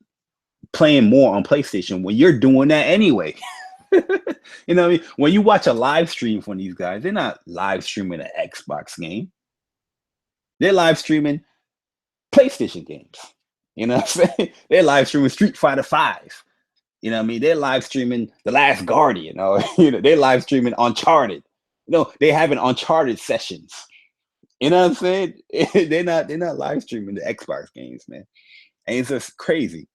playing more on PlayStation when you're doing that anyway. You know what I mean? When you watch a live stream from these guys, they're not live streaming an Xbox game. They're live streaming PlayStation games. You know what I'm saying? They're live streaming Street Fighter 5. You know what I mean? They're live streaming The Last Guardian, or they're live streaming Uncharted. They having Uncharted sessions. You know what I'm saying? they're not live streaming the Xbox games, man. And it's just crazy.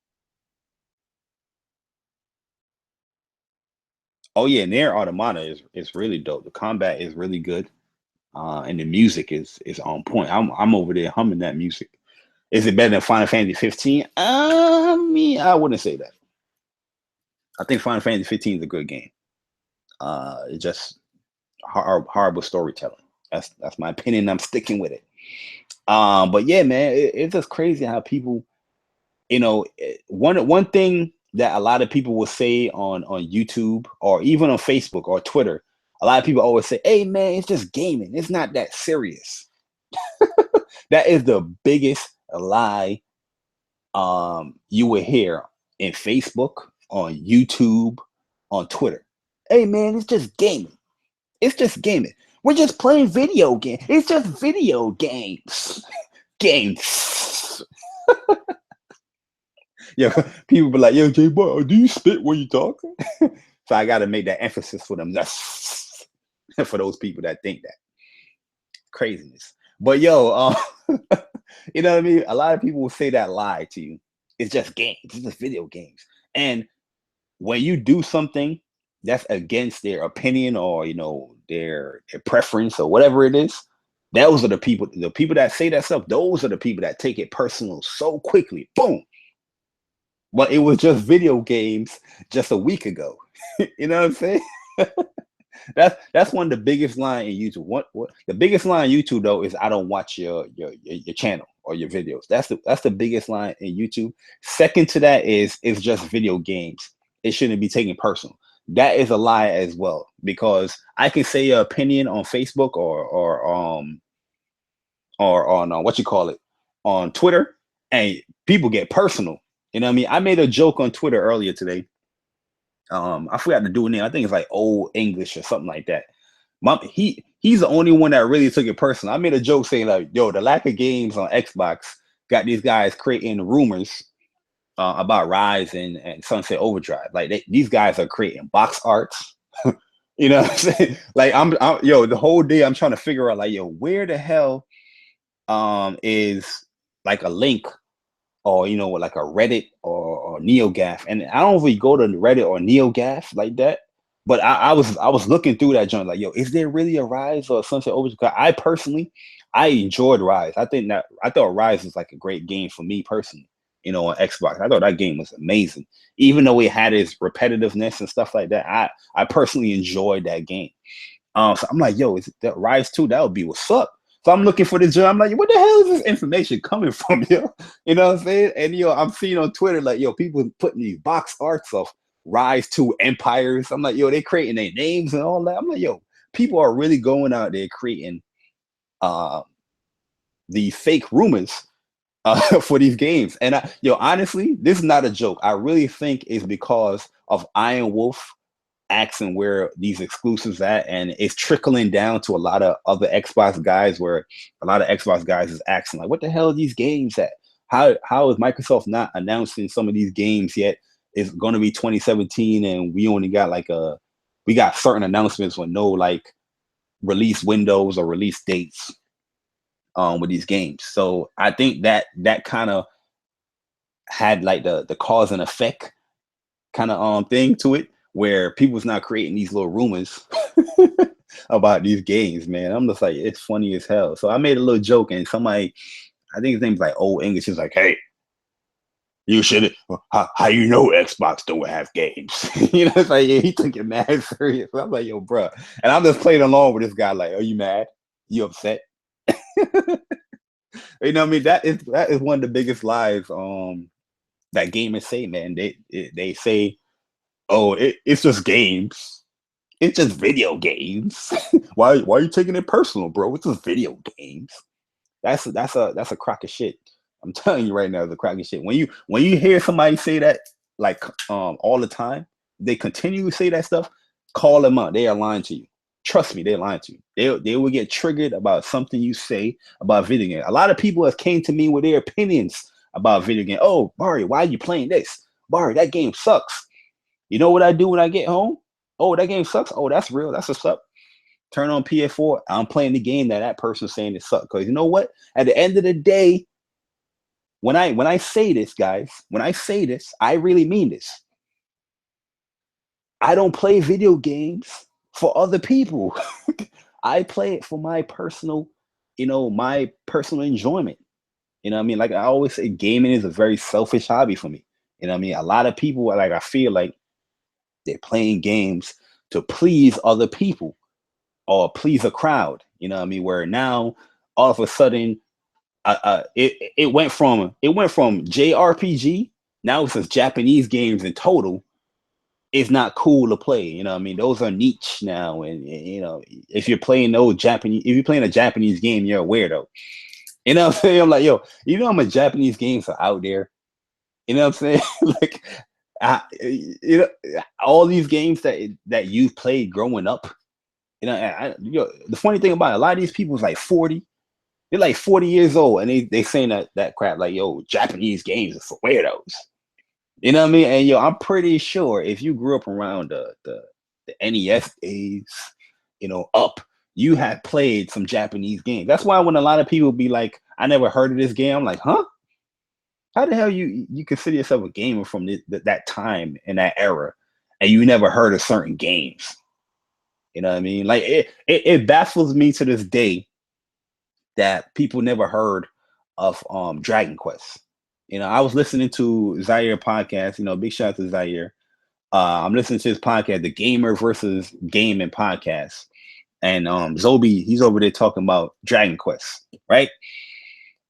Oh yeah, Nier Automata is really dope. The combat is really good. And the music is on point. I'm over there humming that music. Is it better than Final Fantasy 15? I wouldn't say that. I think Final Fantasy 15 is a good game. It's just horrible storytelling. That's my opinion. I'm sticking with it. But yeah, man, it's just crazy how people, one thing that a lot of people will say on YouTube or even on Facebook or Twitter. A lot of people always say, "Hey man, it's just gaming. It's not that serious." That is the biggest lie you will hear in Facebook, on YouTube, on Twitter. Hey man, it's just gaming. It's just gaming. We're just playing video games. It's just video games. Games. Yeah, people be like, "Yo, J Boy, do you spit when you talk?" So I got to make that emphasis for them. That's for those people that think that craziness. But yo, you know what I mean? A lot of people will say that lie to you. It's just games. It's just video games. And when you do something that's against their opinion or their preference or whatever it is, those are the people. The people that say that stuff. Those are the people that take it personal so quickly. Boom. But it was just video games just a week ago. You know what I'm saying? That's one of the biggest line in YouTube. What the biggest line in YouTube though is I don't watch your channel or your videos. That's the biggest line in YouTube. Second to that is it's just video games. It shouldn't be taken personal. That is a lie as well, because I can say your opinion on Facebook or on what you call it on Twitter, and people get personal. You know what I mean? I made a joke on Twitter earlier today. I forgot to do a name. I think it's like Old English or something like that. He's the only one that really took it personal. I made a joke saying like, "Yo, the lack of games on Xbox got these guys creating rumors about Rise and Sunset Overdrive. Like these guys are creating box arts." You know what I'm saying? Like yo, the whole day I'm trying to figure out like, yo, where the hell is like a link or like a Reddit or NeoGaf. And I don't really go to Reddit or NeoGaf like that. But I was looking through that joint like, yo, is there really a Rise or Sunset Overdrive? I personally, I enjoyed Rise. I thought Rise was like a great game for me personally, on Xbox. I thought that game was amazing. Even though it had its repetitiveness and stuff like that, I personally enjoyed that game. So I'm like, yo, is that Rise 2? That would be what's up. So I'm looking for this job. I'm like, what the hell is this information coming from, yo? You know what I'm saying? And I'm seeing on Twitter like, yo, people putting these box arts of Rise 2 Empires. I'm like, yo, they creating their names and all that. I'm like, yo, people are really going out there creating the fake rumors for these games. And honestly, this is not a joke. I really think it's because of Iron Wolf asking where these exclusives at, and it's trickling down to a lot of other Xbox guys, where a lot of Xbox guys is asking like, what the hell are these games at? How is Microsoft not announcing some of these games yet? It's going to be 2017 and we only got we got certain announcements with no like release windows or release dates with these games. So I think that kind of had like the cause and effect kind of thing to it, where people's not creating these little rumors about these games, man. I'm just like, it's funny as hell. So I made a little joke, and somebody, I think his name's like Old English, is like, "Hey, you should how you know Xbox don't have games?" It's like, yeah, he took it mad serious. I'm like, yo, bro. And I'm just playing along with this guy, like, are you mad? You upset? You know what I mean? That is one of the biggest lies that gamers say, man. They say, oh, it's just games. It's just video games. Why are you taking it personal, bro? It's just video games. That's a crock of shit. I'm telling you right now, it's a crock of shit. When you hear somebody say that like all the time, they continue to say that stuff, call them out. They are lying to you. Trust me, they're lying to you. They will get triggered about something you say about video game. A lot of people have came to me with their opinions about video game. Oh, Bari, why are you playing this? Bari, that game sucks. You know what I do when I get home? Oh, that game sucks. Oh, that's real. That's what's up. Turn on PS4. I'm playing the game that person's saying it sucks. Because you know what? At the end of the day, when I say this, guys, when I say this, I really mean this. I don't play video games for other people. I play it for my personal enjoyment. You know what I mean? Like I always say, gaming is a very selfish hobby for me. You know what I mean? A lot of people, like, I feel like they're playing games to please other people or please a crowd. You know what I mean? Where now all of a sudden, it went from JRPG Now since Japanese games in total is not cool to play. You know what I mean? Those are niche now. And you know, if you're playing those Japanese, if you're playing a Japanese game, you're a weirdo. You know what I'm saying? I'm like, yo, you know how much Japanese games are out there? You know what I'm saying? Like, you know, all these games that you've played growing up. You know, the funny thing about it, a lot of these people is like 40. They're like 40 years old, and they saying that crap like, yo, Japanese games are for weirdos. You know what I mean? And yo, I'm pretty sure if you grew up around the NES days, you know, up, you had played some Japanese games. That's why when a lot of people be like, I never heard of this game, I'm like, huh? How the hell you consider yourself a gamer from that time and that era, and you never heard of certain games? You know what I mean? Like it baffles me to this day that people never heard of Dragon Quest. You know, I was listening to Zaire podcast. You know, big shout out to Zaire. I'm listening to his podcast, the Gamer versus Gaming podcast, and Zobi, he's over there talking about Dragon Quest, right?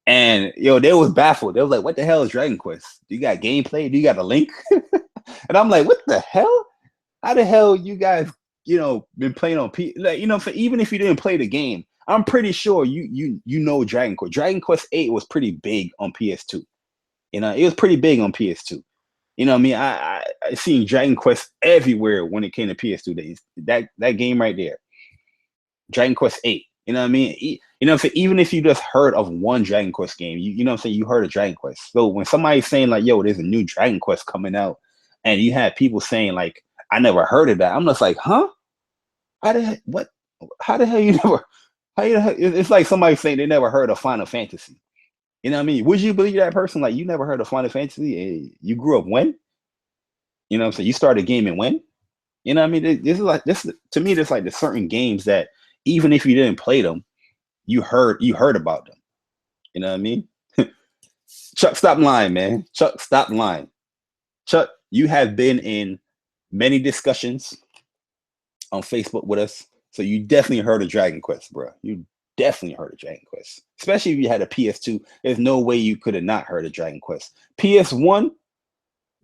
And yo, they was baffled. They was like, "What the hell is Dragon Quest? Do you got gameplay? Do you got a link?" And I'm like, "What the hell? How the hell you guys, you know, been playing on P? Like, you know, for even if you didn't play the game, I'm pretty sure you know Dragon Quest. Dragon Quest 8 was pretty big on PS2. You know, it was pretty big on PS2. You know what I mean? I seen Dragon Quest everywhere when it came to PS2 days. That game right there, Dragon Quest 8. You know what I mean? You know, so even if you just heard of one Dragon Quest game, you know what I'm saying? You heard of Dragon Quest. So when somebody's saying like, yo, there's a new Dragon Quest coming out, and you have people saying like, I never heard of that. I'm just like, huh? How the heck, what? How the hell you never? How you? It's like somebody saying they never heard of Final Fantasy. You know what I mean? Would you believe that person? Like, you never heard of Final Fantasy? You grew up when? You know what I'm saying? You started gaming when? You know what I mean? This is like this to me. There's like the certain games that even if you didn't play them, you heard about them. You know what I mean? Chuck, stop lying, man. Chuck, stop lying. Chuck, you have been in many discussions on Facebook with us, so you definitely heard of Dragon Quest, bro. You definitely heard of Dragon Quest, especially if you had a PS2. There's no way you could have not heard of Dragon Quest. PS1,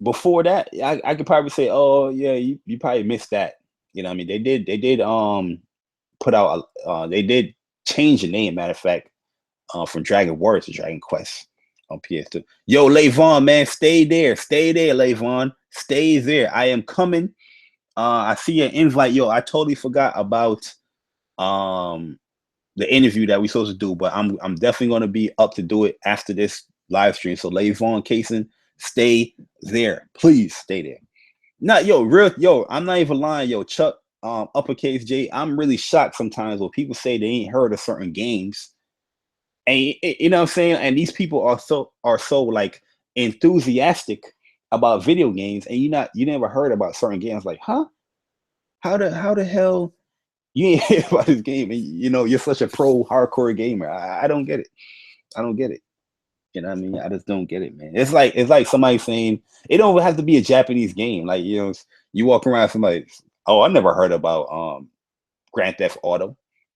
before that, I could probably say, oh yeah, you probably missed that. You know what I mean? They did put out they did change the name, matter of fact, from Dragon Warrior to Dragon Quest on PS2. Yo, Levon, man, stay there, Levon, stay there. I am coming. I see an invite. Yo, I totally forgot about um the interview that we supposed to do, but I'm definitely gonna be up to do it after this live stream. So Levon Kaysen, stay there. Please stay there. Not yo, real yo, I'm not even lying, yo, Chuck, uppercase J. I'm really shocked sometimes when people say they ain't heard of certain games. And you know what I'm saying? And these people are so like enthusiastic about video games, and you never heard about certain games. Like, huh? How the hell you ain't hear about this game? And you know, you're such a pro hardcore gamer. I don't get it. I don't get it. You know what I mean? I just don't get it, man. It's like somebody saying it don't have to be a Japanese game. Like, you know, you walk around somebody, oh, I never heard about Grand Theft Auto.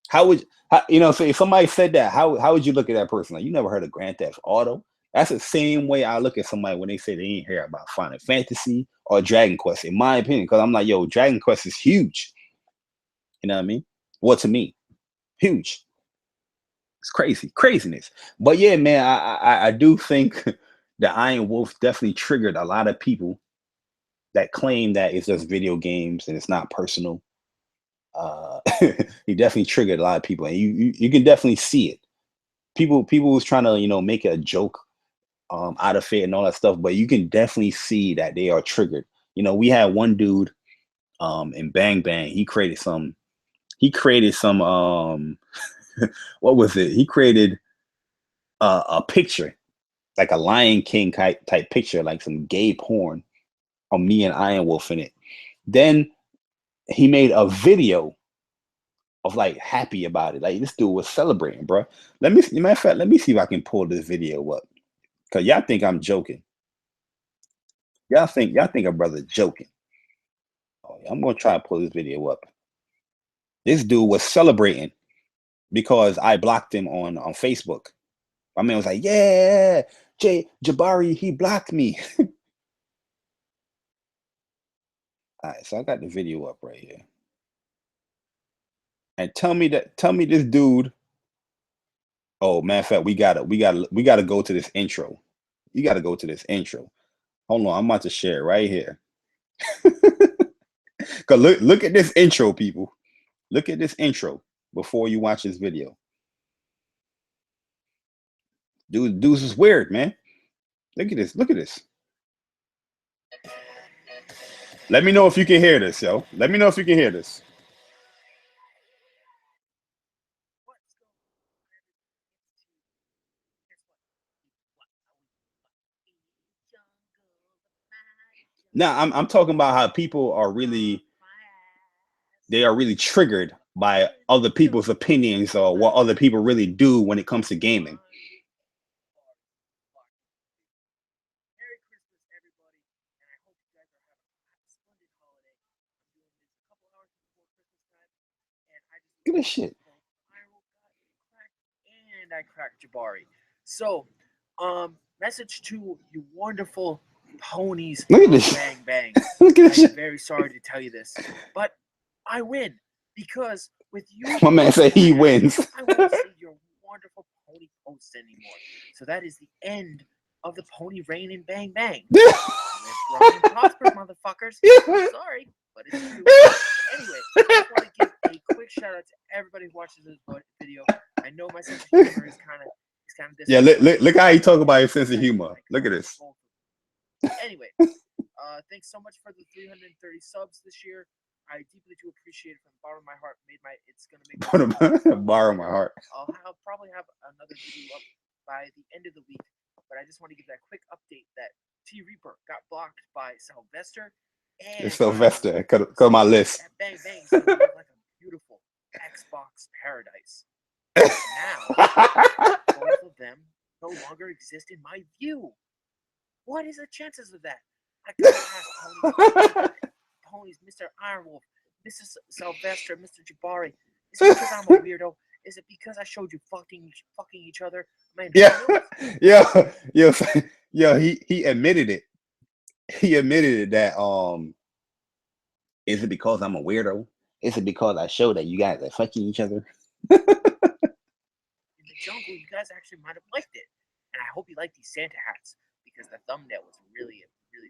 How would you know? So if somebody said that, how would you look at that person? Like, you never heard of Grand Theft Auto? That's the same way I look at somebody when they say they ain't hear about Final Fantasy or Dragon Quest, in my opinion. Because I'm like, yo, Dragon Quest is huge. You know what I mean? Well, to me, huge. It's crazy, craziness. But yeah, man, I do think the Iron Wolf definitely triggered a lot of people that claim that it's just video games and it's not personal. He definitely triggered a lot of people, and you can definitely see it. People was trying to make a joke out of it and all that stuff, but you can definitely see that they are triggered. We had one dude in Bang Bang. He created some what was it? He created a picture, like a Lion King type picture, like some gay porn on me and Iron Wolf in it. Then he made a video of like happy about it. Like this dude was celebrating, bro. Matter of fact, let me see if I can pull this video up. Cause y'all think I'm joking. Y'all think a brother joking. Oh, yeah, I'm gonna try to pull this video up. This dude was celebrating because I blocked him on Facebook. My man was like, "Yeah, Jabari, he blocked me." All right, so I got the video up right here. And tell me this dude. Oh, matter of fact, we gotta go to this intro. You gotta go to this intro. Hold on, I'm about to share it right here. Cause look at this intro, people. Look at this intro before you watch this video. Dudes is weird, man. Look at this. Look at this. Let me know if you can hear this, yo. Let me know if you can hear this. Now I'm talking about how people are really triggered by other people's opinions or what other people really do when it comes to gaming. Look at this shit. And I cracked Jabari. So, message to you wonderful ponies. Look at this. Bang bang. Look at this I'm shit. very sorry to tell you this, but I win because with you, My man said he wins. I won't see your wonderful pony posts anymore. So that is the end of the pony reign in Bang Bang. Live long and prosper, motherfuckers. I'm sorry, but it's true. Anyway, I just want to give a quick shout out to everybody who watches this video. I know my sense of humor is kind of this. Yeah, look how he talk about his sense of humor. Look at this. Anyway, thanks so much for the 330 subs this year. I deeply do appreciate it from the bottom of my heart. It's gonna make Borrow my heart. I'll probably have another video up by the end of the week, but I just want to give that quick update that T Reaper got blocked by Sylvester. And It's Sylvester. Cut my list. At Bang Bang, so like a beautiful Xbox paradise. Now, both of them no longer exist in my view. What is the chances of that? I gotta ask ponies, Mr. Ironwolf, Mr. Sylvester, Mr. Jabari. Is it because I'm a weirdo? Is it because I showed you fucking each other? Man, yeah. He admitted it. He admitted it that is it because I'm a weirdo? Is it because I showed that you guys are fucking each other? In the jungle, you guys actually might have liked it, and I hope you like these Santa hats because the thumbnail was really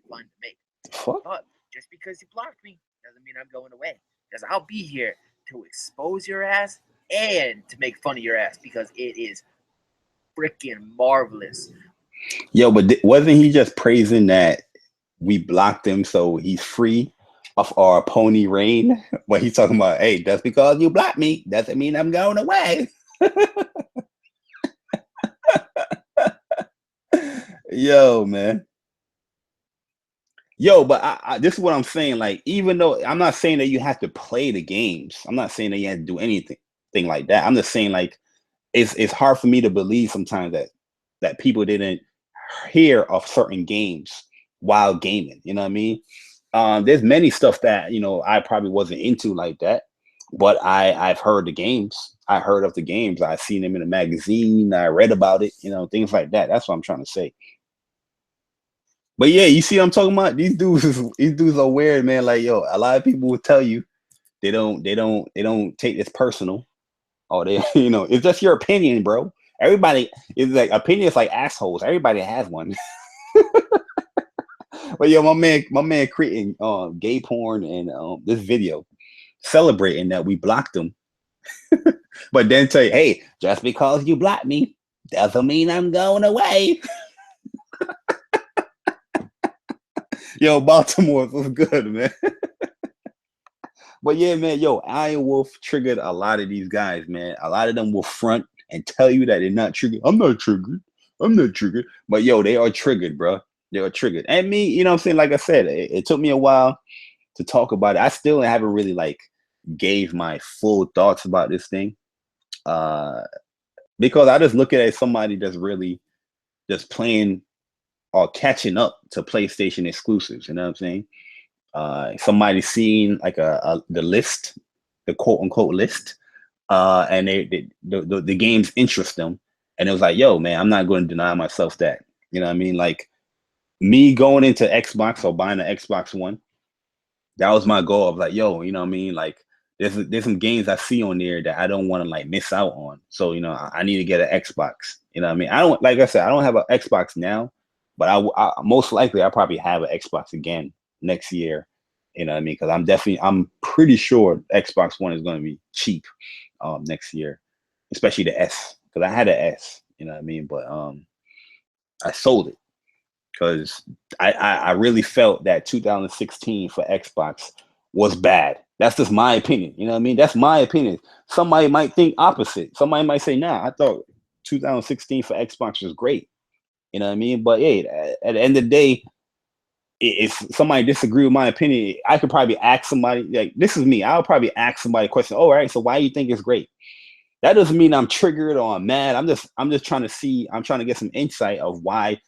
fun to make. Fuck. But just because you blocked me doesn't mean I'm going away, because I'll be here to expose your ass and to make fun of your ass because it is freaking marvelous. Yo, but wasn't he just praising that we blocked him so he's free of our pony reign? But he's talking about, hey, just because you blocked me doesn't mean I'm going away. Yo, man. Yo, but I this is what I'm saying. Like, even though I'm not saying that you have to play the games, I'm not saying that you have to do anything like that. I'm just saying, like, it's hard for me to believe sometimes that people didn't hear of certain games while gaming. You know what I mean? There's many stuff that I probably wasn't into like that, but I've heard the games. I heard of the games. I've seen them in a magazine. I read about it. Things like that. That's what I'm trying to say. But yeah, you see what I'm talking about? These dudes are weird, man. Like, yo, a lot of people will tell you they don't take this personal. Or they, it's just your opinion, bro. Everybody is like, opinions like assholes. Everybody has one. But yo, my man creating gay porn and this video celebrating that we blocked him. But then say, hey, just because you blocked me doesn't mean I'm going away. Yo, Baltimore was good, man. But yeah, man, yo, Iron Wolf triggered a lot of these guys, man. A lot of them will front and tell you that they're not triggered. I'm not triggered. But yo, they are triggered, bro. They are triggered. And me, you know what I'm saying? Like I said, it took me a while to talk about it. I still haven't really like gave my full thoughts about this thing. Because I just look at it as somebody that's really just playing or catching up to PlayStation exclusives. You know what I'm saying? Somebody seeing like the list, the quote unquote list, and the games interest them, and it was like, yo, man, I'm not going to deny myself that. You know what I mean? Like me going into Xbox or buying an Xbox One, That was my goal. I was like, yo, you know what I mean? Like, there's some games I see on there that I don't want to like miss out on. So, you know, I need to get an Xbox. You know what I mean? I don't, like I said, I don't have an Xbox now, but I most likely I probably have an Xbox again next year. You know what I mean? Because I'm pretty sure Xbox One is going to be cheap next year, especially the S. Because I had an S. You know what I mean? But I sold it because I really felt that 2016 for Xbox was bad. That's just my opinion. You know what I mean? That's my opinion. Somebody might think opposite. Somebody might say, nah, I thought 2016 for Xbox was great. You know what I mean? But hey, at the end of the day, if somebody disagree with my opinion, I could probably ask somebody, like, this is me. I'll probably ask somebody a question. Oh, all right, so why do you think it's great? That doesn't mean I'm triggered or I'm mad. I'm just trying to see, I'm trying to get some insight of why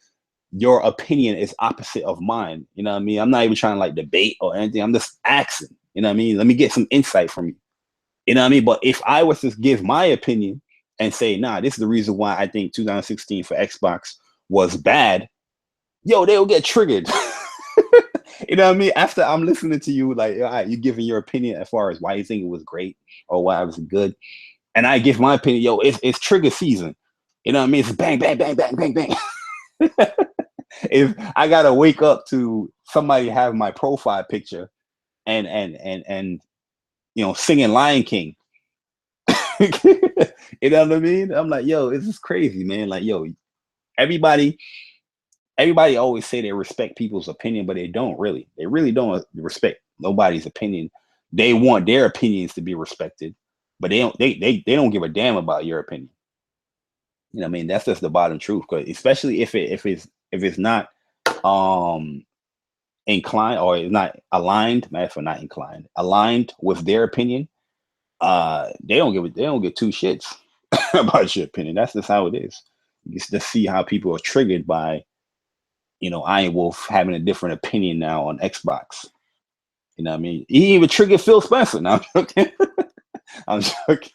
your opinion is opposite of mine. You know what I mean? I'm not even trying to like debate or anything. I'm just asking. You know what I mean? Let me get some insight from you. You know what I mean? But if I was to give my opinion and say, nah, this is the reason why I think 2016 for Xbox was bad, yo, they'll get triggered. You know what I mean? After I'm listening to you, like, all right, you giving your opinion as far as why you think it was great or why it was good. And I give my opinion, yo, it's trigger season. You know what I mean? It's bang, bang, bang, bang, bang, bang. If I gotta wake up to somebody have my profile picture and you know singing Lion King, you know what I mean? I'm like, yo, this is crazy, man. Like, yo, everybody, everybody always say they respect people's opinion, but they don't really. They really don't respect nobody's opinion. They want their opinions to be respected, but they don't give a damn about your opinion. You know what I mean? That's just the bottom truth. Cause especially if it's not um inclined or is not aligned, matter for not inclined, aligned with their opinion, they don't get two shits about your opinion. That's just how it is. You just see how people are triggered by, you know, Iron Wolf having a different opinion now on Xbox. You know what I mean? He even triggered Phil Spencer. Now I'm joking. I'm joking.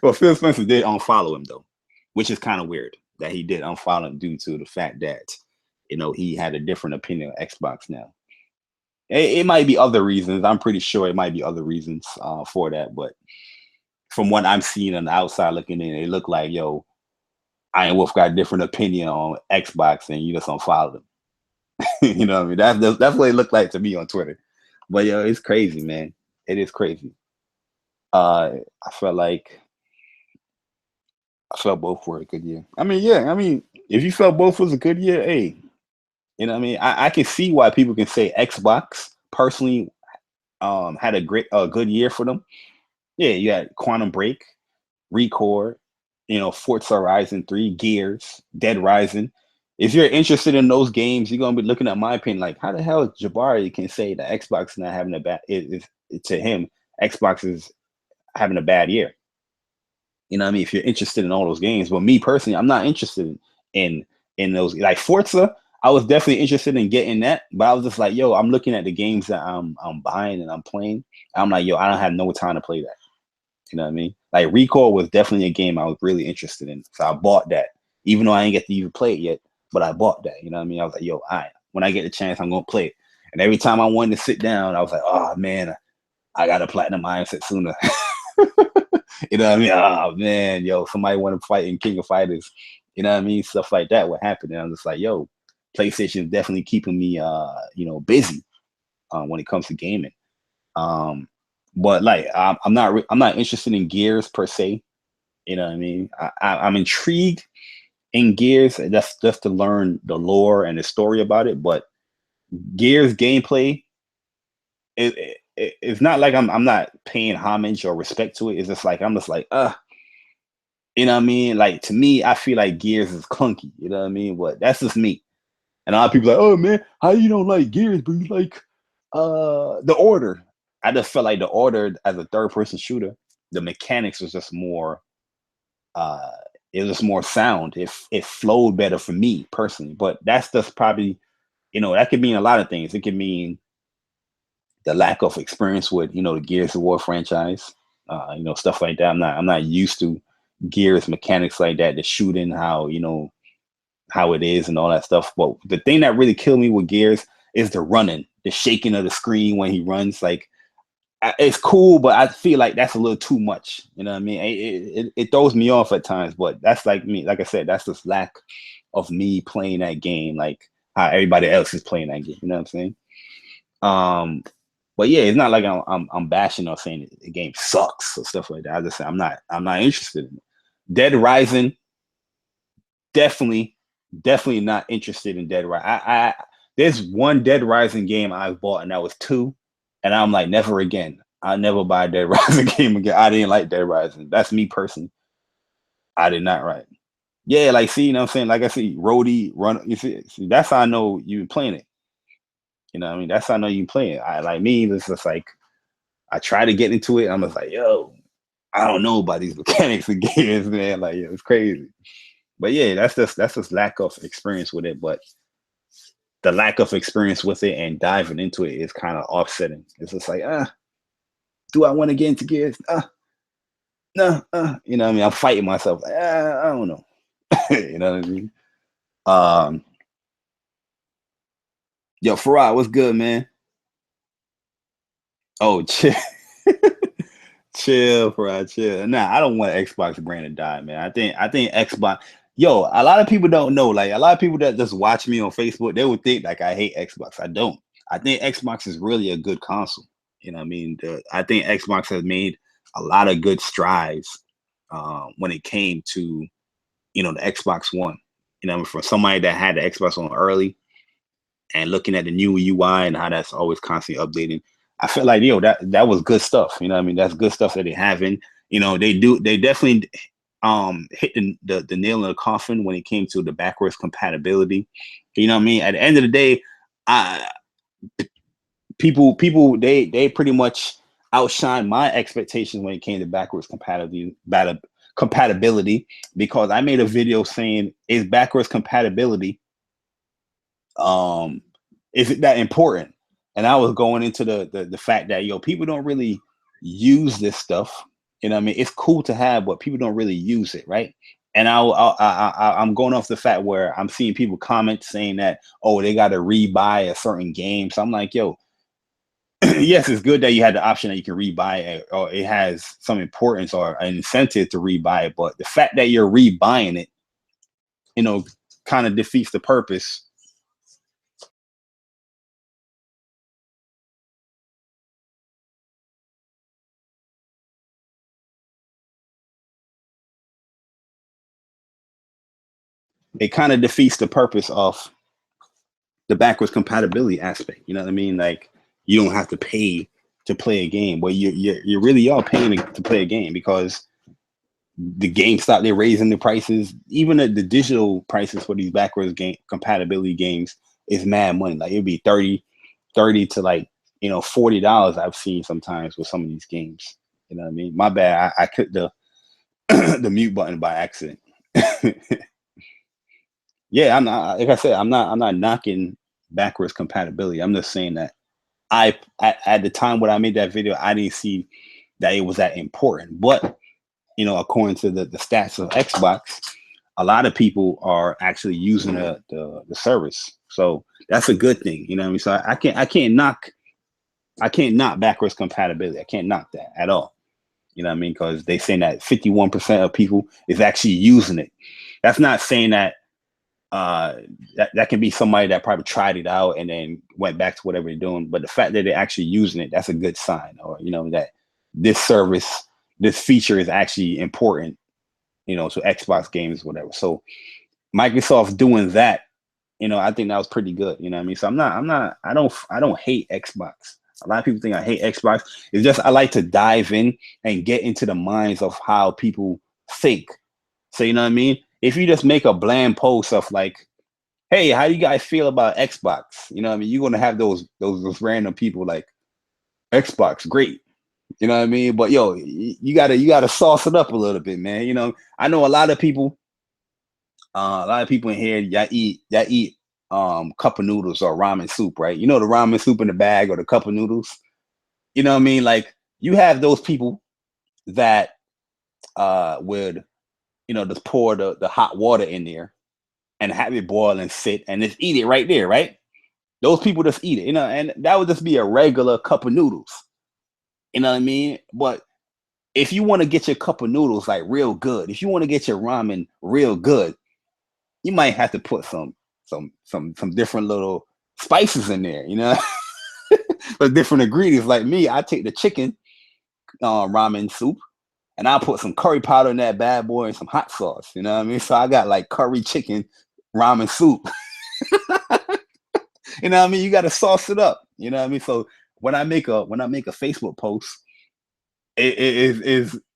Well, Phil Spencer did unfollow him though, which is kind of weird that he did unfollow him due to the fact that, you know, he had a different opinion of Xbox now. It might be other reasons. I'm pretty sure it might be other reasons for that. But from what I'm seeing on the outside looking in, it looked like, yo, Iron Wolf got a different opinion on Xbox and you just unfollowed him. You know what I mean? That's what it looked like to me on Twitter. But yo, it's crazy, man. It is crazy. I felt like I felt both were a good year. I mean, yeah, I mean, if you felt both was a good year, hey, you know what I mean? I can see why people can say Xbox personally had a good year for them. Yeah, you had Quantum Break, Record, you know, Forza Horizon 3, Gears, Dead Rising. If you're interested in those games, you're gonna be looking at my opinion like, how the hell Jabari can say that Xbox is not having a bad is to him, Xbox is having a bad year. You know what I mean? If you're interested in all those games, but me personally, I'm not interested in those like Forza. I was definitely interested in getting that, but I was just like, yo, I'm looking at the games that I'm buying and I'm playing. I'm like, yo, I don't have no time to play that. You know what I mean? Like Recall was definitely a game I was really interested in. So I bought that. Even though I ain't get to even play it yet, but I bought that. You know what I mean? I was like, yo, when I get the chance, I'm gonna play it. And every time I wanted to sit down, I was like, oh man, I got a platinum mindset sooner. You know what I mean? Oh man, yo, somebody want to fight in King of Fighters. You know what I mean? Stuff like that would happen. And I'm just like, yo, PlayStation is definitely keeping me you know, busy when it comes to gaming. But like I'm not interested in Gears per se. You know what I mean? I'm intrigued in Gears. That's just to learn the lore and the story about it. But Gears gameplay, it's not like I'm not paying homage or respect to it. It's just like I'm just like, you know what I mean? Like to me, I feel like Gears is clunky. You know what I mean? But that's just me. And a lot of people are like, oh man, how you don't like Gears, but you like the Order? I just felt like the Order as a third person shooter, the mechanics was just more uh it was just more sound. It flowed better for me personally. But that's just probably, you know, that could mean a lot of things. It could mean the lack of experience with, you know, the Gears of War franchise, you know, stuff like that. I'm not used to Gears mechanics like that, the shooting, how, you know, how it is and all that stuff. But the thing that really killed me with Gears is the running. the shaking of the screen when he runs. Like it's cool, but I feel like that's a little too much. You know what I mean? It throws me off at times, but that's like me. Like I said, that's just lack of me playing that game, like how everybody else is playing that game. You know what I'm saying? Um, but yeah, it's not like I'm bashing or saying the game sucks or stuff like that. I just say I'm not interested in it. Dead Rising, definitely not interested in Dead Rising. I there's one Dead Rising game I've bought, and that was 2, and I'm like, never again. I'll never buy a Dead Rising game again. I didn't like Dead Rising. That's me personally. I did not like. Yeah, like see, you know what I'm saying? Like I see Rhodey run. You see, that's how I know you playing it. You know what I mean? That's how I know you playing it. I like me, it's just like I try to get into it. I'm just like, yo, I don't know about these mechanics of games, man. Like, yeah, it's crazy. But yeah, that's just lack of experience with it. But the lack of experience with it and diving into it is kind of offsetting. It's just like, do I want to get into gears? No, you know what I mean? I'm fighting myself. Like, I don't know. You know what I mean? Um, yo, Farad, what's good, man? Oh, chill, chill, Farad, chill. Nah, I don't want Xbox brand to die, man. I think Xbox. Yo, a lot of people don't know. Like a lot of people that just watch me on Facebook, they would think like I hate Xbox. I don't. I think Xbox is really a good console. You know what I mean? I think Xbox has made a lot of good strides when it came to the Xbox One. You know, for somebody that had the Xbox One early and looking at the new UI and how that's always constantly updating, I felt like that was good stuff. You know what I mean? That's good stuff that they having. They definitely hit the nail in the coffin when it came to the backwards compatibility. You know what I mean? At the end of the day, I people they pretty much outshine my expectations when it came to backwards compatibility because I made a video saying is backwards compatibility is it that important? And I was going into the fact that people don't really use this stuff. You know what I mean? It's cool to have, but people don't really use it, right? And I'm going off the fact where I'm seeing people comment saying that, oh, they got to rebuy a certain game. So I'm like, yo, yes, it's good that you had the option that you can rebuy it, or it has some importance or an incentive to rebuy it. But the fact that you're rebuying it, kind of defeats the purpose. It kind of defeats the purpose of the backwards compatibility aspect. You know what I mean? Like you don't have to pay to play a game, but you really are paying to play a game because the GameStop they're raising the prices, even the digital prices for these backwards game compatibility games is mad money. Like it'd be 30 to like $40 I've seen sometimes with some of these games. You know what I mean? My bad. I clicked the the mute button by accident. Yeah, I'm not. Like I said, I'm not knocking backwards compatibility. I'm just saying that at the time when I made that video, I didn't see that it was that important. But according to the stats of Xbox, a lot of people are actually using the service. So that's a good thing. You know what I mean? So I can't knock backwards compatibility. I can't knock that at all. You know what I mean? Because they saying that 51% of people is actually using it. That's not saying that that can be somebody that probably tried it out and then went back to whatever they're doing. But the fact that they're actually using it, that's a good sign. Or that this service, this feature is actually important. To Xbox games, whatever. So Microsoft doing that, I think that was pretty good. You know what I mean? So I don't hate Xbox. A lot of people think I hate Xbox. It's just I like to dive in and get into the minds of how people think. So you know what I mean? If you just make a bland post of like, hey, how do you guys feel about Xbox? You know what I mean? You're gonna have those random people like Xbox, great. You know what I mean? But yo, you gotta sauce it up a little bit, man. I know a lot of people in here, y'all eat cup of noodles or ramen soup, right? You know the ramen soup in the bag or the cup of noodles. You know what I mean? Like you have those people that would just pour the hot water in there and have it boil and sit and just eat it right there, right? Those people just eat it, and that would just be a regular cup of noodles. You know what I mean? But if you want to get your cup of noodles like real good, if you want to get your ramen real good, you might have to put some different little spices in there, but different ingredients. Like me, I take the chicken ramen soup and I put some curry powder in that bad boy and some hot sauce. You know what I mean? So I got like curry chicken ramen soup. You know what I mean? You got to sauce it up. You know what I mean? So when I make a Facebook post, it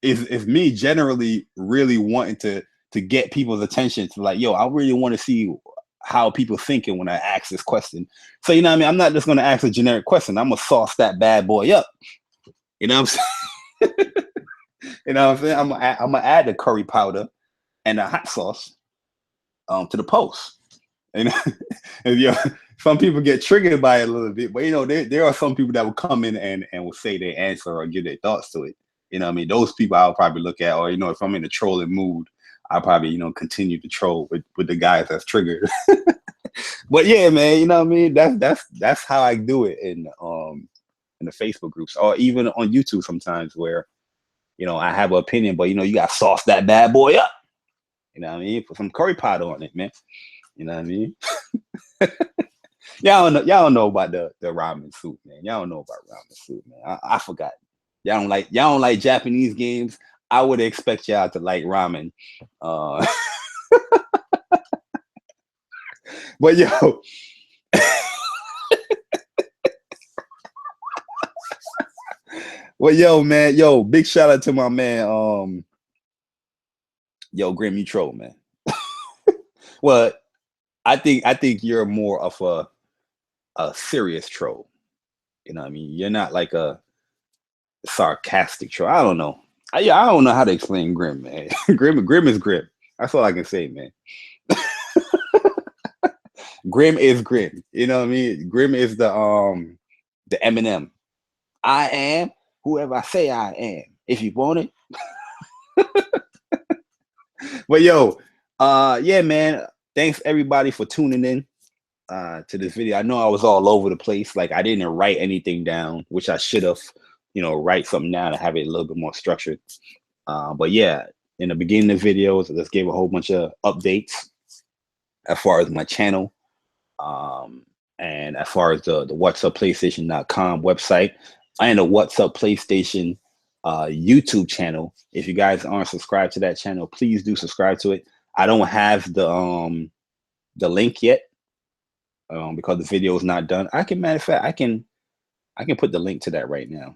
is me generally really wanting to get people's attention to like, yo, I really want to see how people thinking when I ask this question. So you know what I mean? I'm not just gonna ask a generic question. I'm gonna sauce that bad boy up. You know what I'm saying? You know what I'm saying? I'm gonna add the curry powder and the hot sauce to the post. And, and some people get triggered by it a little bit, but there are some people that will come in and will say their answer or give their thoughts to it. You know what I mean? Those people I'll probably look at, or if I'm in a trolling mood, I'll probably, continue to troll with the guys that's triggered. But yeah, man, you know what I mean? That's how I do it in the Facebook groups, or even on YouTube sometimes, where I have an opinion, but you gotta sauce that bad boy up. You know what I mean? Put some curry powder on it, man. You know what I mean? Y'all don't know about the ramen soup, man. Y'all don't know about ramen soup, man. I forgot. Y'all don't like Japanese games. I would expect y'all to like ramen. Uh, but yo, well, yo, man, big shout out to my man, Grim, you troll, man. Well, I think you're more of a serious troll. You know what I mean? You're not like a sarcastic troll. I don't know. I don't know how to explain Grim, man. Grim is Grim. That's all I can say, man. Grim is Grim. You know what I mean? Grim is the Eminem. I am whoever I say I am. If you want it. But yo, yeah, man. Thanks everybody for tuning in to this video. I know I was all over the place. Like I didn't write anything down, which I should have, write something down to have it a little bit more structured. But yeah, in the beginning of the videos, I just gave a whole bunch of updates as far as my channel. And as far as the What's Up PlayStation.com website and the What's Up PlayStation YouTube channel. If you guys aren't subscribed to that channel, please do subscribe to it. I don't have the link yet because the video is not done. Matter of fact, I can put the link to that right now.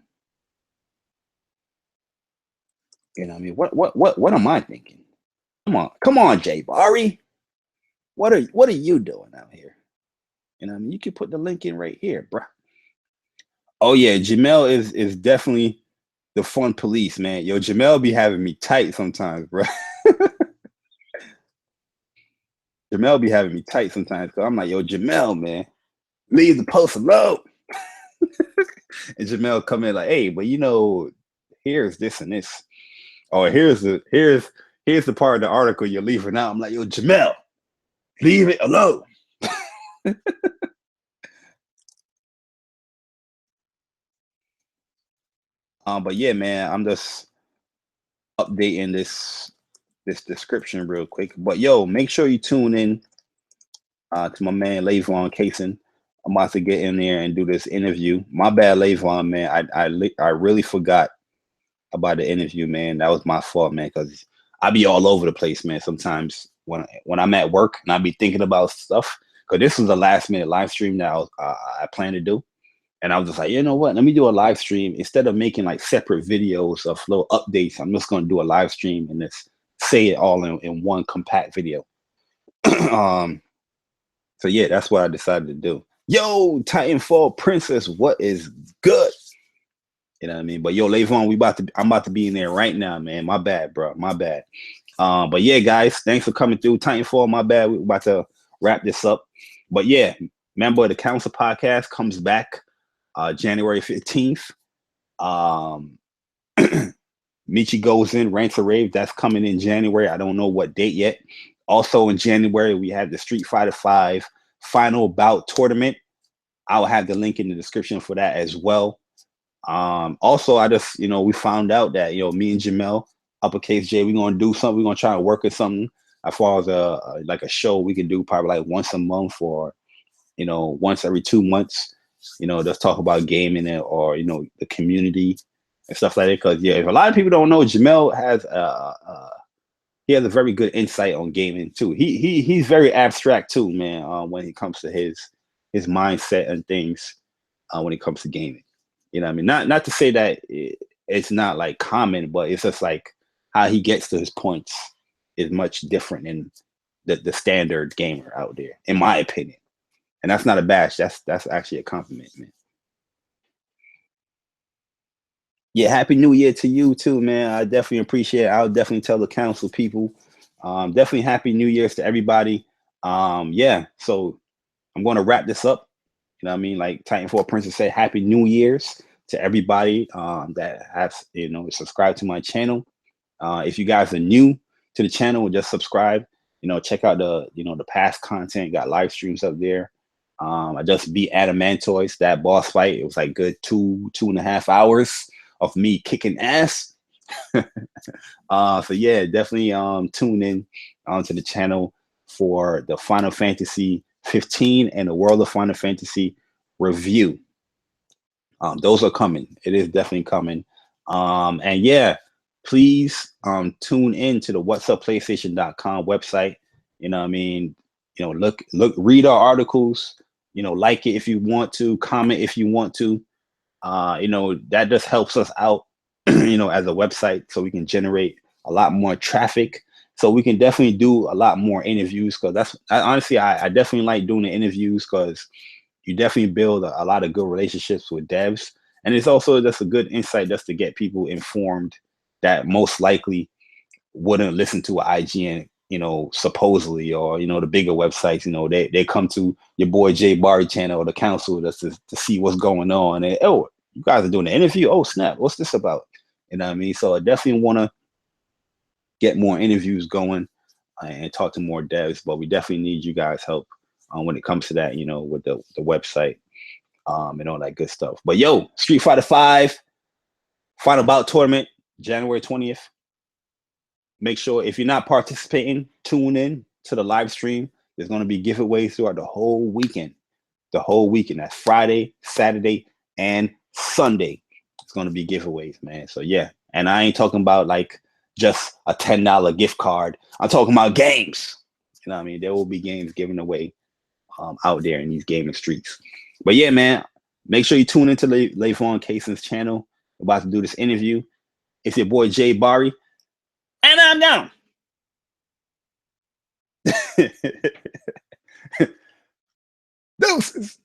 You know what I mean? What am I thinking? Come on, Jay Bari. What are you doing out here? You know what I mean? You can put the link in right here, bro. Oh yeah, Jamel is definitely the fun police, man. Yo, Jamel be having me tight sometimes, bro. Jamel be having me tight sometimes because I'm like, yo, Jamel, man, leave the post alone. And Jamel come in like, hey, but here's this and this. Or here's the part of the article you're leaving out. I'm like, yo, Jamel, leave it alone. But yeah, man, I'm just updating this description real quick. But yo, make sure you tune in to my man Lavon Kaysen. I'm about to get in there and do this interview. My bad, Lavon, man. I really forgot about the interview, man. That was my fault, man, because I be all over the place, man. Sometimes when I'm at work and I be thinking about stuff, because this was a last minute live stream that I plan to do. And I was just like, you know what? Let me do a live stream instead of making like separate videos of little updates. I'm just going to do a live stream and just say it all in one compact video. So yeah, that's what I decided to do. Yo, Titanfall Princess, what is good? You know what I mean? But yo, Lavon, I'm about to be in there right now, man. My bad, bro. My bad. But yeah, guys, thanks for coming through. Titanfall, my bad. We're about to wrap this up. But yeah, remember the Council Podcast comes back January 15th. Michi Goes In, Rants or Rave, that's coming in January. I don't know what date yet. Also in January, we have the Street Fighter V final bout tournament. I'll have the link in the description for that as well. Also, I just, we found out that, me and Jamel, uppercase J, we're gonna do something. We're gonna try to work with something as far as like a show we can do probably like once a month or once every 2 months. Just talk about gaming or the community and stuff like that. Because yeah, if a lot of people don't know, Jamel has he has a very good insight on gaming too. He's very abstract too, man. When it comes to his mindset and things, when it comes to gaming. You know what I mean? Not to say that it's not like common, but it's just like how he gets to his points is much different than the standard gamer out there, in my opinion. And that's not a bash. That's actually a compliment, man. Yeah, happy New Year to you too, man. I definitely appreciate it. I'll definitely tell the council people. Definitely happy New Year's to everybody. Yeah, so I'm going to wrap this up. You know what I mean? Like Titanfall Princess said, Happy New Year's to everybody that has, subscribed to my channel. If you guys are new to the channel, just subscribe. Check out the past content. Got live streams up there. I just beat Adamantoise, that boss fight. It was like good 2.5 hours of me kicking ass. So yeah, definitely tune in to the channel for the Final Fantasy 15 and the World of Final Fantasy review. Those are coming. It is definitely coming. And yeah, please tune in to the whatsupplaystation.com website. You know what I mean? Look, read our articles, like it if you want to, comment if you want to. That just helps us out, as a website so we can generate a lot more traffic. So we can definitely do a lot more interviews because honestly, I definitely like doing the interviews because you definitely build a lot of good relationships with devs. And it's also just a good insight just to get people informed that most likely wouldn't listen to an IGN, supposedly, or, the bigger websites, they come to your boy Jay Bari channel or the council just to see what's going on. And, oh, you guys are doing an interview? Oh, snap. What's this about? You know what I mean? So I definitely want to get more interviews going and talk to more devs, but we definitely need you guys' help when it comes to that, with the website and all that good stuff. But yo, Street Fighter 5 Final Bout Tournament, January 20th. Make sure if you're not participating, tune in to the live stream. There's going to be giveaways throughout the whole weekend. The whole weekend. That's Friday, Saturday, and Sunday. It's going to be giveaways, man. So yeah. And I ain't talking about like just a $10 gift card. I'm talking about games. You know what I mean? There will be games given away out there in these gaming streets. But yeah, man, make sure you tune into Levon Cason's channel. We're about to do this interview. It's your boy Jay Bari, and I'm down. Deuces.